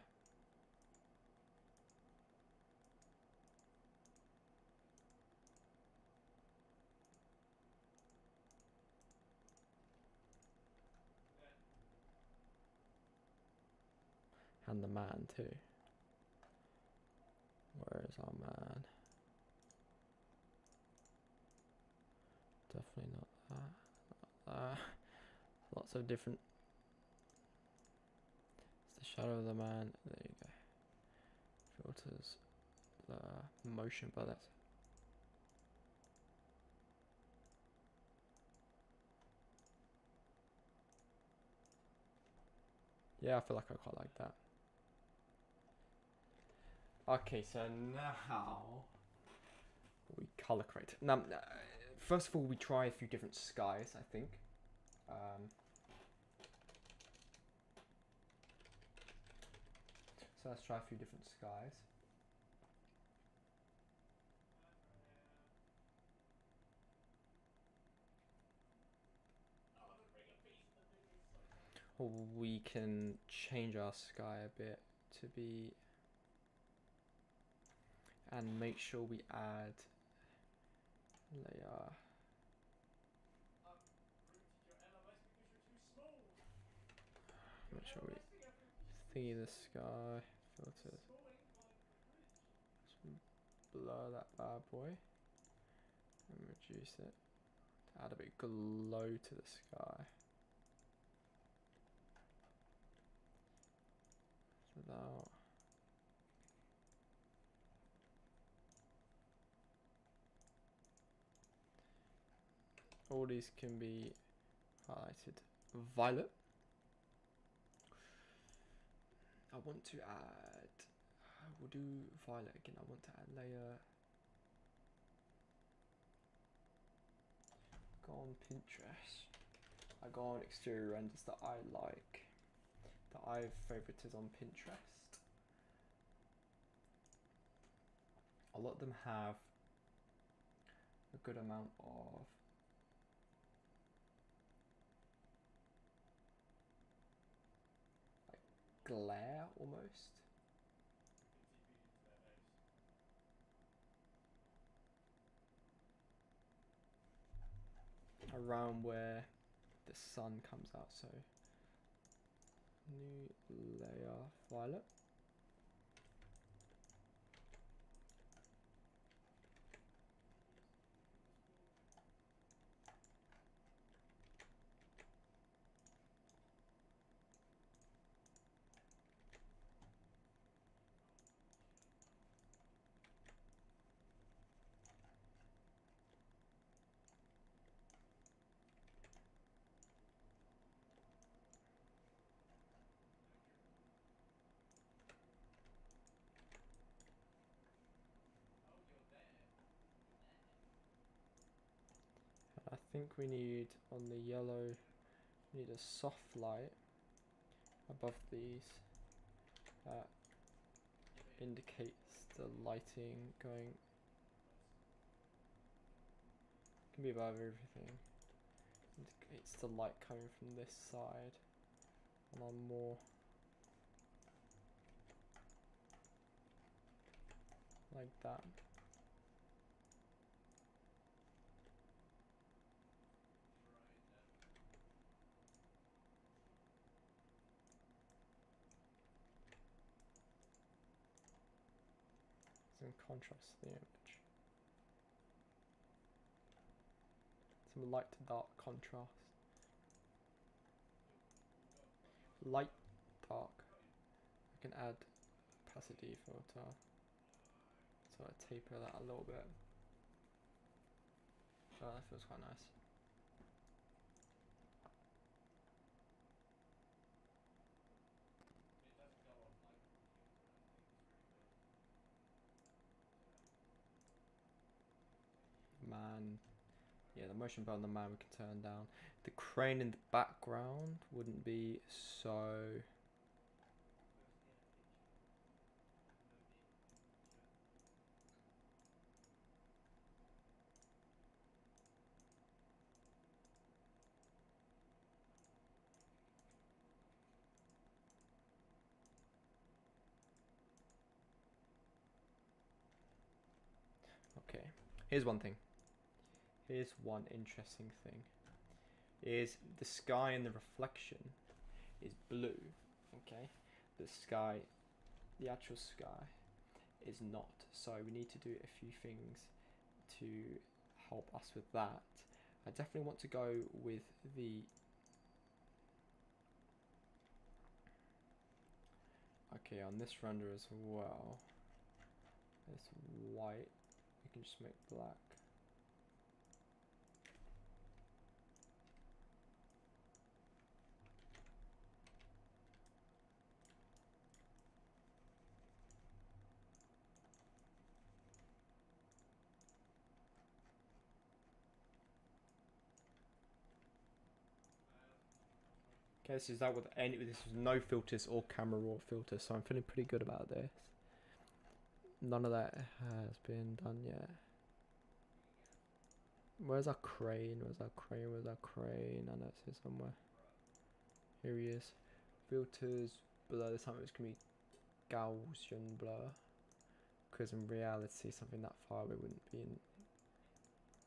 And the man too. Where is our man? Definitely not that. Not that. Lots of different. It's the shadow of the man. There you go. Filters. Motion blur. That's. Yeah, I feel like I quite like that. Okay, so now we color correct. Now, first of all, we try a few different skies, I think. So let's try a few different skies. Or we can change our sky a bit to be, and make sure we add layer. Make sure we thingy the sky filters. Just blur that bad boy and reduce it to add a bit glow to the sky. Without all these can be highlighted violet. I want to add, we'll do violet again. I want to add layer. Go on Pinterest. I go on exterior renders that I like, that I've favorited on Pinterest. A lot of them have a good amount of like glare almost. Around where the sun comes out, so new layer violet. think we need on the yellow, we need a soft light above these that indicates the lighting going. Can be above everything. Indicates the light coming from this side. And on more like that. Some contrast to the image. Some light to dark contrast. Light, dark. I can add opacity filter. So I taper that a little bit. Oh, that feels quite nice. Man, yeah, the motion blur on the man we can turn down. The crane in the background wouldn't be so. Okay, here's one thing. Here's one interesting thing. Is the sky and the reflection is blue, okay? The sky, the actual sky is not. So we need to do a few things to help us with that. I definitely want to go with the okay on this render as well. It's white. We can just make black. Okay, this is that with any. This is no filters or camera raw filters, so I'm feeling pretty good about this. None of that has been done yet. Where's our crane? Where's our crane? Where's our crane? I know it's here somewhere. Here he is. Filters blur. This time it's gonna be Gaussian blur, because in reality, something that far away wouldn't be in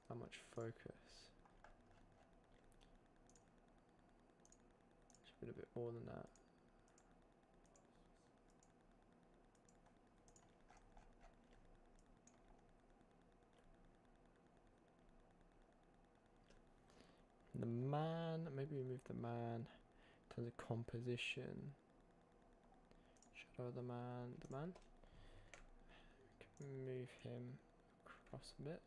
that much focus. Should be a bit more than that. The man, maybe we move the man in terms of composition. Shadow of the man. Can move him across a bit.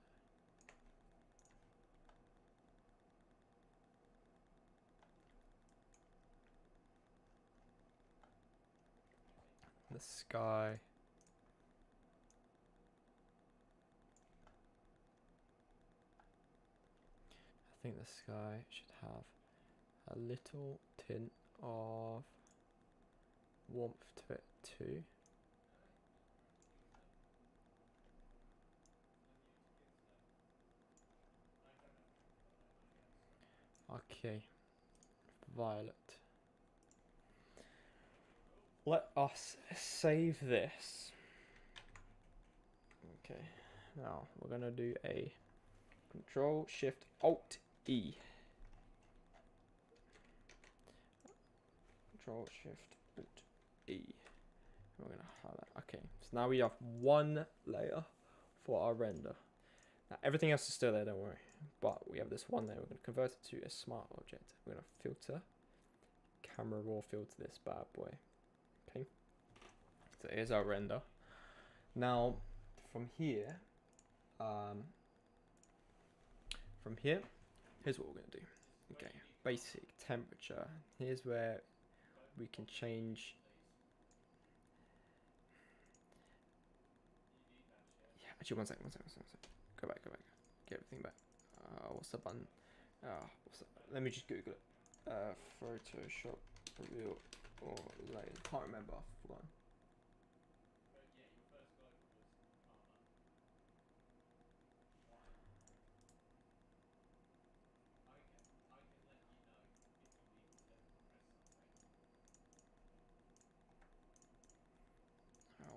The sky. I think the sky should have a little tint of warmth to it too. Okay, violet. Let us save this. Okay, now we're gonna do a Control Shift Alt E. Control Shift Alt E. We're gonna highlight. Okay, so now we have one layer for our render. Now everything else is still there, don't worry. But we have this one layer. We're gonna convert it to a smart object. We're gonna filter, camera raw filter this bad boy. Okay. So here's our render. Now from here, here's what we're gonna do. Okay, basic temperature. Here's where we can change. Yeah, actually, one second. Go back. Get everything back. What's the button? What's that? Let me just Google it. Photoshop real or layer. Can't remember. I've forgotten.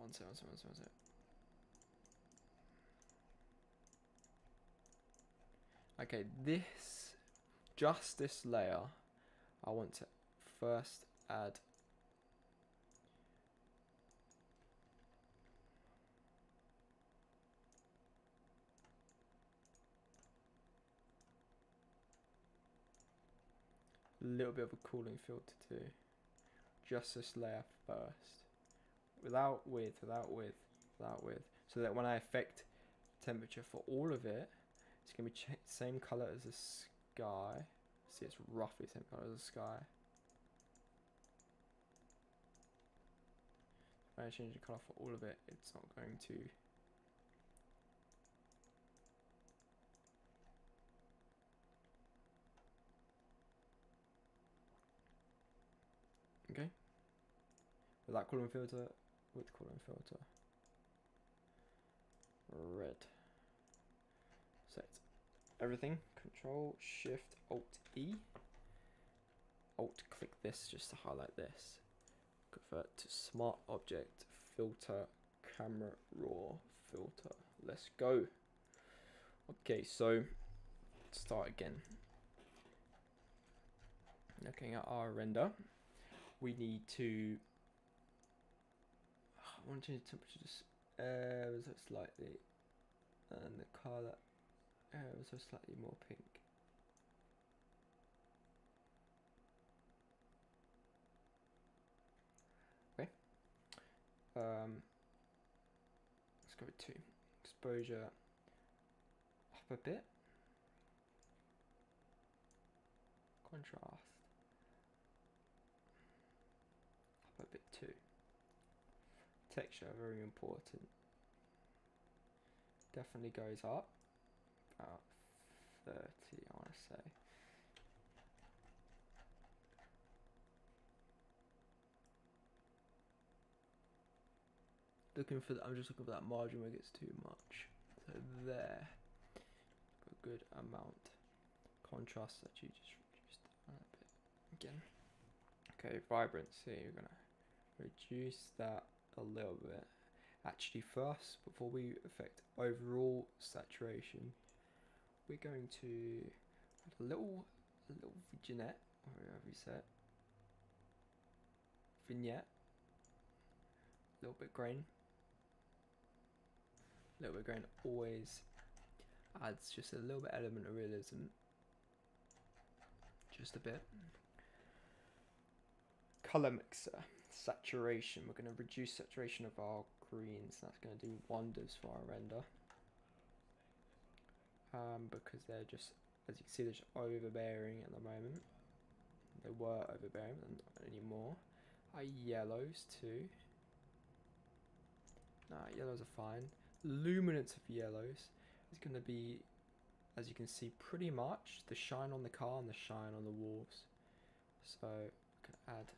One second. Okay, just this layer, I want to first add a little bit of a cooling filter too. Just this layer first, without width, so that when I affect temperature for all of it, it's gonna be same color as the sky. See, it's roughly the same color as the sky. If I change the color for all of it, it's not going to. Okay. With that cooling filter, with cooling filter. Red. Set everything. Control Shift Alt E. Alt click this just to highlight this. Convert to Smart Object Filter Camera Raw Filter. Let's go. Okay, so start again. Looking at our render, we need to. I want to change the temperature just ever so slightly, and the color ever so slightly more pink. Okay. Let's go with 2. Exposure up a bit. Contrast up a bit too. Texture, very important. Definitely goes up. About 30, I want to say. I'm just looking for that margin where it gets too much. So there, a good amount. Contrast actually just reduced a bit again. Okay, vibrancy. We're gonna reduce that a little bit. Actually, first, before we affect overall saturation, we're going to add a little vignette, or however you say it. Vignette. A little bit grain. A little bit grain always adds just a little bit element of realism. Just a bit. Color mixer. Saturation. We're going to reduce saturation of our greens. That's going to do wonders for our render. Because they're just, as you can see, they're just overbearing at the moment. They were overbearing, but not anymore. Our yellows too. Nah, yellows are fine. Luminance of yellows is going to be, as you can see, pretty much the shine on the car and the shine on the walls. So I can add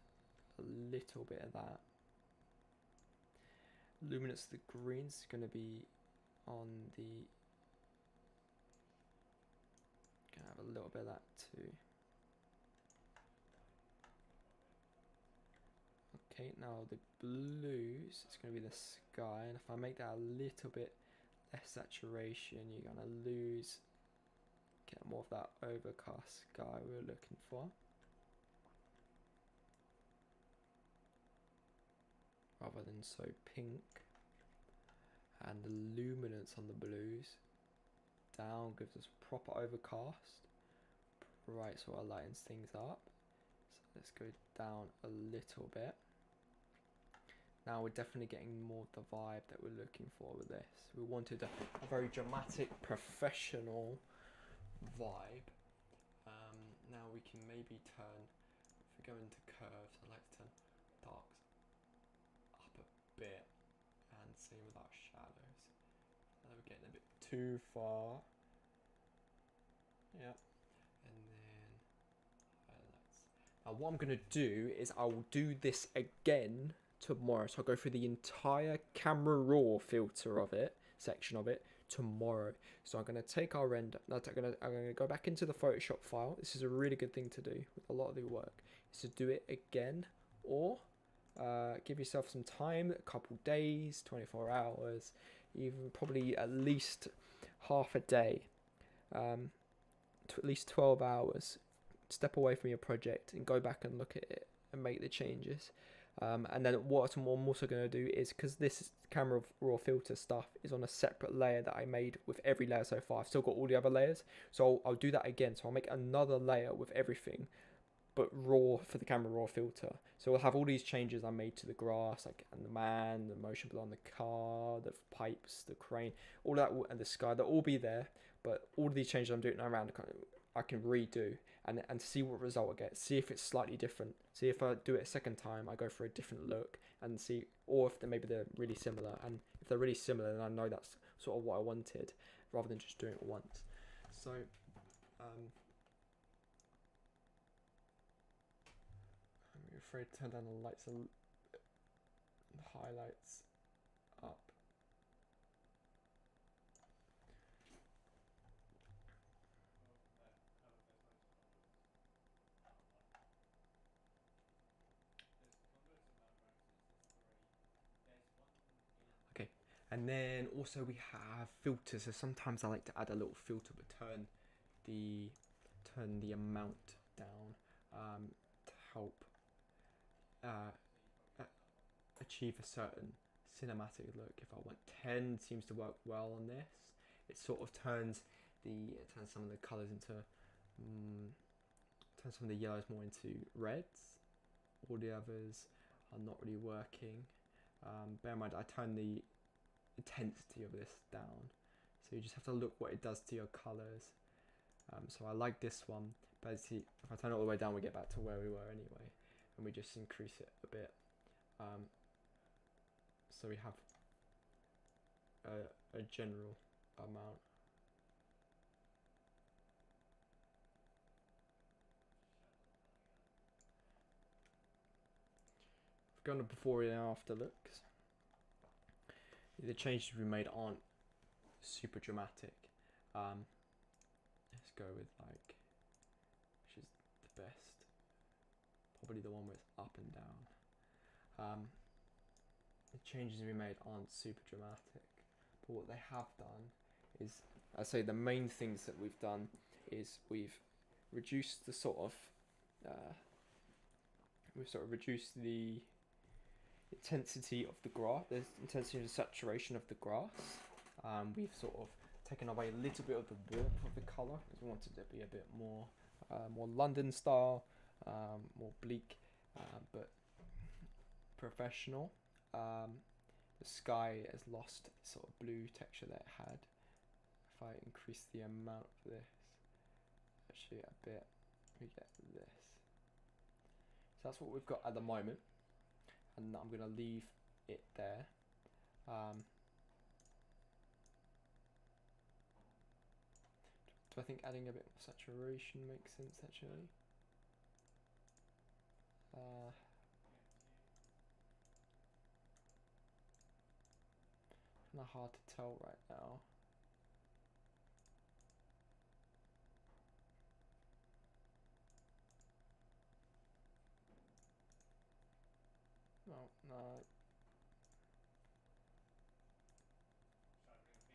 a little bit of that. Luminance of the greens is going to be on the. Can have a little bit of that too. Okay, now the blues, it's going to be the sky, and if I make that a little bit less saturation, you're going to get more of that overcast sky we were looking for. Rather than so pink. And the luminance on the blues down gives us proper overcast. Right, so it lightens things up. So let's go down a little bit. Now we're definitely getting more of the vibe that we're looking for with this. We wanted a very dramatic, professional vibe. Now we can maybe turn, if we go into curves, I like to turn darks up a bit, and same with our shadows. Now we're getting a bit too far. Yeah. And what I'm going to do is I will do this again tomorrow. So I'll go through the entire camera raw filter of it, section of it, tomorrow. So I'm going to take our render, I'm going to go back into the Photoshop file. This is a really good thing to do with a lot of the work, is to do it again, or give yourself some time, a couple days, 24 hours, even probably at least half a day, to at least 12 hours. Step away from your project and go back and look at it and make the changes. And then what I'm also going to do is, because this camera raw filter stuff is on a separate layer that I made with every layer so far, I've still got all the other layers, so I'll do that again. So I'll make another layer with everything but raw for the camera raw filter. So we'll have all these changes I made to the grass, like, and the man, the motion blur on the car, the pipes, the crane, all that, and the sky. They'll all be there, but all of these changes I'm doing around, I can redo and see what result I get. See if it's slightly different. See if I do it a second time, I go for a different look and see, or if they're really similar. And if they're really similar, then I know that's sort of what I wanted, rather than just doing it once. So, I'm afraid to turn down the lights and the highlights up. Okay, and then also we have filters. So sometimes I like to add a little filter, but turn the amount down to help achieve a certain cinematic look. If I want 10, seems to work well on this. It sort of turns some of the colors into turns some of the yellows more into reds. All the others are not really working. Bear in mind, I turn the intensity of this down, so you just have to look what it does to your colors. So I like this one, but see, if I turn it all the way down, we get back to where we were anyway, and we just increase it a bit. So we have a general amount. I've gone to before and after looks. The changes we made aren't super dramatic. Let's go with, like, which is the best, probably the one where it's up and down. The changes we made aren't super dramatic, but what they have done is, I say the main things that we've done is we've reduced the reduced the intensity of the grass, the intensity of the saturation of the grass. We've sort of taken away a little bit of the warmth of the colour, because we wanted it to be a bit more London style, more bleak, but professional. The sky has lost its sort of blue texture that it had. If I increase the amount of this, actually a bit, we get this. So that's what we've got at the moment, and I'm going to leave it there. Do I think adding a bit more saturation makes sense, actually? Kind of hard to tell right now. No.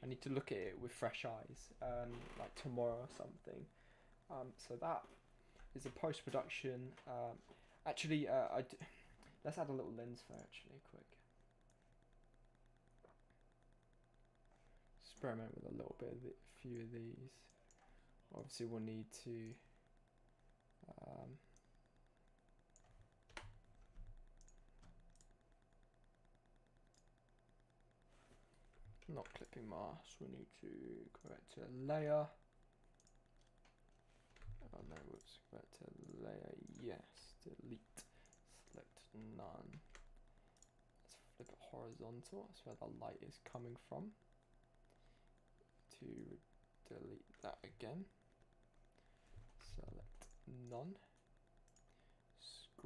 I need to look at it with fresh eyes, like tomorrow or something. So that is a post-production. Actually, let's add a little lens flare actually, quick. Experiment with a little bit of a few of these. Obviously, we'll need to. Not clipping mask, we need to go back to layer. Oh no, let's go back to layer, yes, delete, select none. Let's flip it horizontal, that's where the light is coming from. To delete that again. Select none.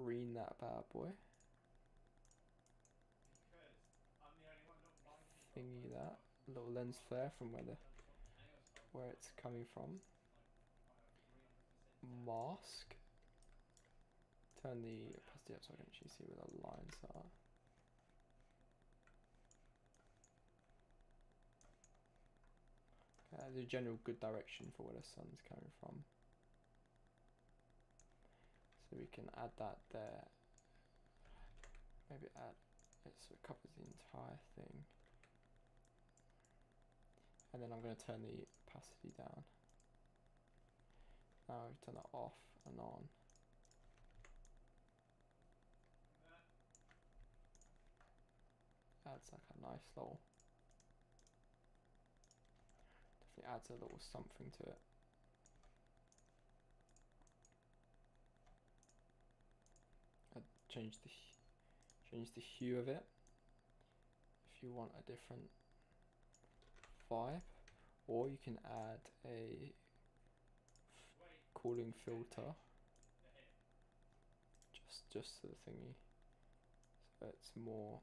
green that bad boy. Thingy that. Little lens flare from where it's coming from. Mask. Turn the opacity up so I can actually see where the lines are. Okay, the general good direction for where the sun's coming from. So we can add that there. Maybe add it so it covers the entire thing. And then I'm going to turn the opacity down. Now I turn that off and on. Adds like a nice little, definitely adds a little something to it. I change the hue of it if you want a different vibe, or you can add a cooling filter just to the thingy, so it's more.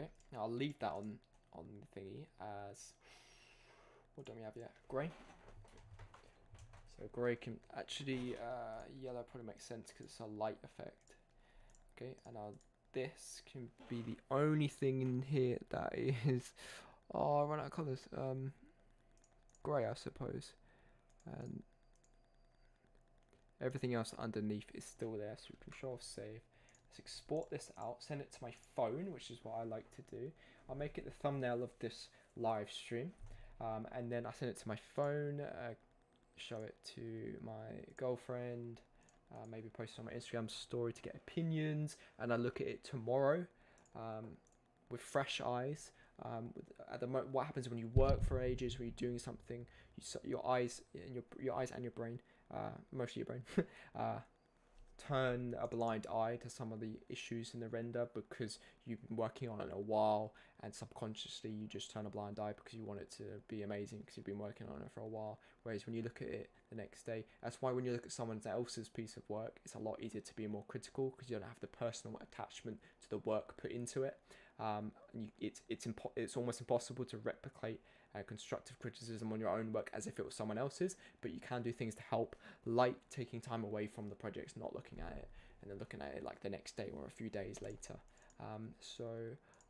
Okay, now I'll leave that on the thingy as, what don't we have yet? Grey. So grey can actually, yellow probably makes sense because it's a light effect. Okay, and now this can be the only thing in here that is, oh, I run out of colours. Grey, I suppose, and everything else underneath is still there. So Control Save. Let's export this out, send it to my phone, which is what I like to do. I'll make it the thumbnail of this live stream, and then I send it to my phone, show it to my girlfriend, maybe post it on my Instagram story to get opinions, and I look at it tomorrow with fresh eyes. At the moment, what happens when you work for ages, when you're doing something, your eyes and your eyes and your brain, mostly your brain, turn a blind eye to some of the issues in the render because you've been working on it a while, and subconsciously you just turn a blind eye because you want it to be amazing because you've been working on it for a while. Whereas when you look at it the next day, that's why when you look at someone else's piece of work, it's a lot easier to be more critical because you don't have the personal attachment to the work put into it. It's almost impossible to replicate constructive criticism on your own work as if it was someone else's, but you can do things to help, like taking time away from the projects, not looking at it, and then looking at it like the next day or a few days later.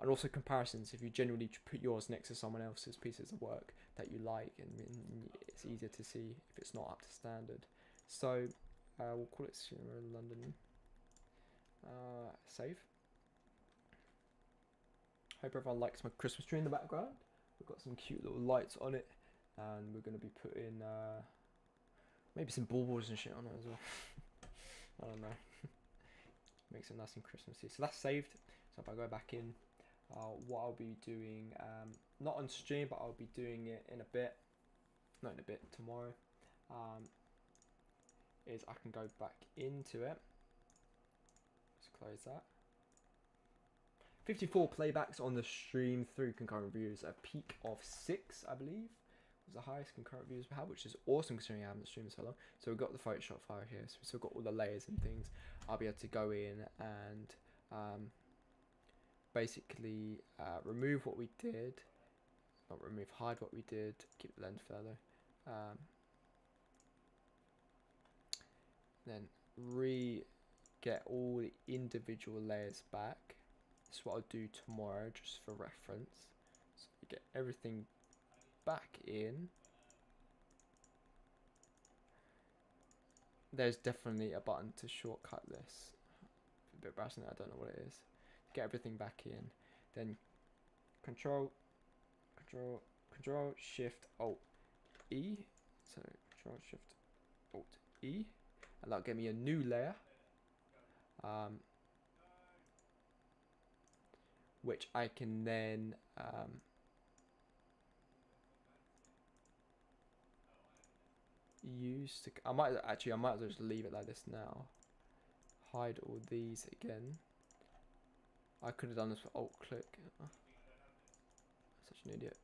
And also comparisons. If you generally put yours next to someone else's pieces of work that you like, and it's easier to see if it's not up to standard. So we'll call it Cinema London. Save. Hope everyone likes my Christmas tree in the background. We've got some cute little lights on it, and we're going to be putting maybe some baubles and shit on it as well. I don't know. Makes it nice and Christmassy. So that's saved. So if I go back in, what I'll be doing, not on stream, but I'll be doing it in a bit, not in a bit, tomorrow, is I can go back into it. Let's close that. 54 playbacks on the stream through concurrent views, a peak of 6, I believe, was the highest concurrent views we had, which is awesome considering I haven't streamed so long. So we've got the Photoshop file here, so we've still got all the layers and things. I'll be able to go in and basically remove what we did, not remove, hide what we did, keep the lens further, then get all the individual layers back. This is what I'll do tomorrow, just for reference. So we get everything back in. There's definitely a button to shortcut this. It's a bit embarrassing, I don't know what it is. Get everything back in. Then Control, Shift, Alt, E. So Control, Shift, Alt, E. And that'll give me a new layer. Which I can then use to. I might as well just leave it like this now. Hide all these again. I could have done this with alt click. Such an idiot.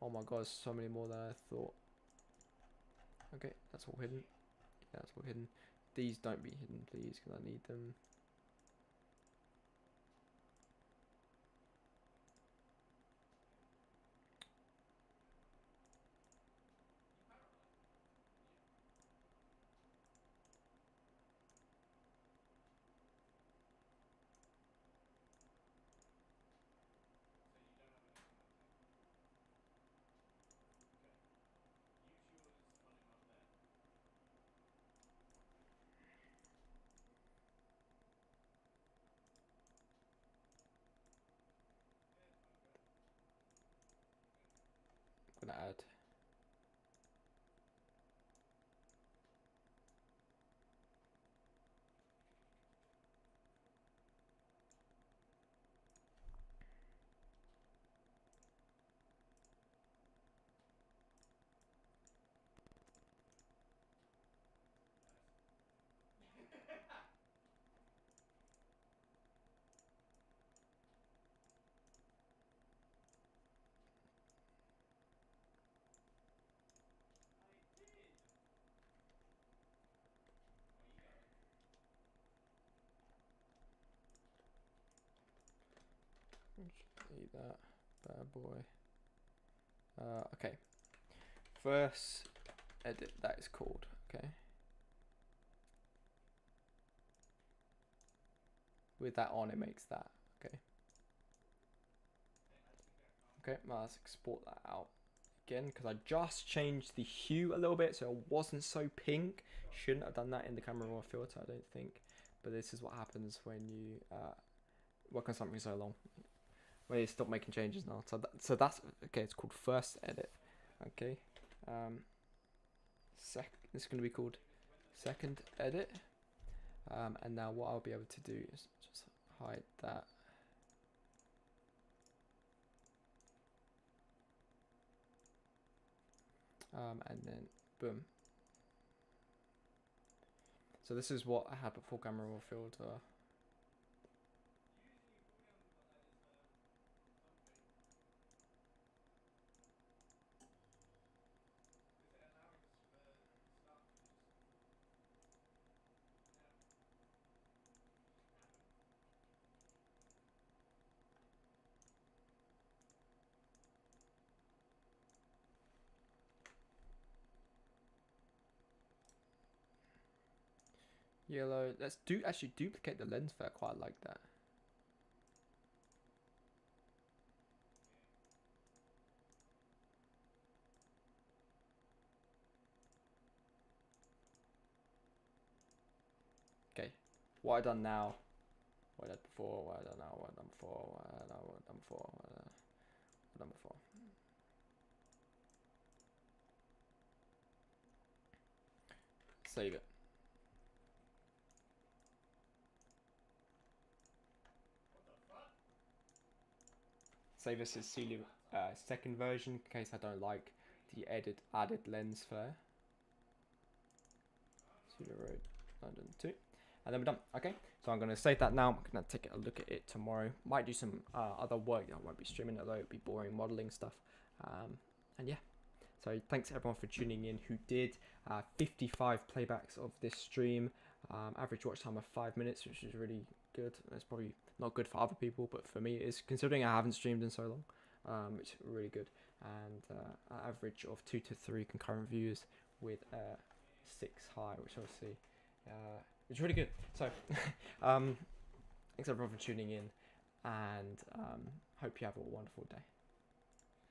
Oh my god, so many more than I thought. Okay, that's all hidden. Yeah, that's all hidden. These don't be hidden, please, because I need them. I'm gonna add. Need that bad boy. Okay. First edit, that is called. Okay. With that on, it makes that. Okay. Okay, well, let's export that out again because I just changed the hue a little bit so it wasn't so pink. Shouldn't have done that in the camera raw filter, I don't think. But this is what happens when you work on something so long. When you stop making changes now. So that's okay. It's called first edit. Okay. This is going to be called second edit. And now what I'll be able to do is just hide that. And then boom. So this is what I had before camera raw filter. Yellow. Let's actually duplicate the lens flare. Quite like that. Okay. What I done now. What I did before. What I done now. What I done before. What I done, what I done before. What I done before. Save it. Save this as Celia second version in case I don't like the added lens flare. Celia Road, London 2. And then we're done. Okay, so I'm going to save that now. I'm going to take a look at it tomorrow. Might do some other work that I won't be streaming, although it'll be boring modeling stuff. And yeah. So thanks everyone for tuning in who did. 55 playbacks of this stream. Average watch time of 5 minutes, which is really good. It's probably not good for other people, but for me it is, considering I haven't streamed in so long. It's really good. And an average of 2 to 3 concurrent views with 6 high, which obviously it's really good. So thanks everyone for tuning in, and hope you have a wonderful day.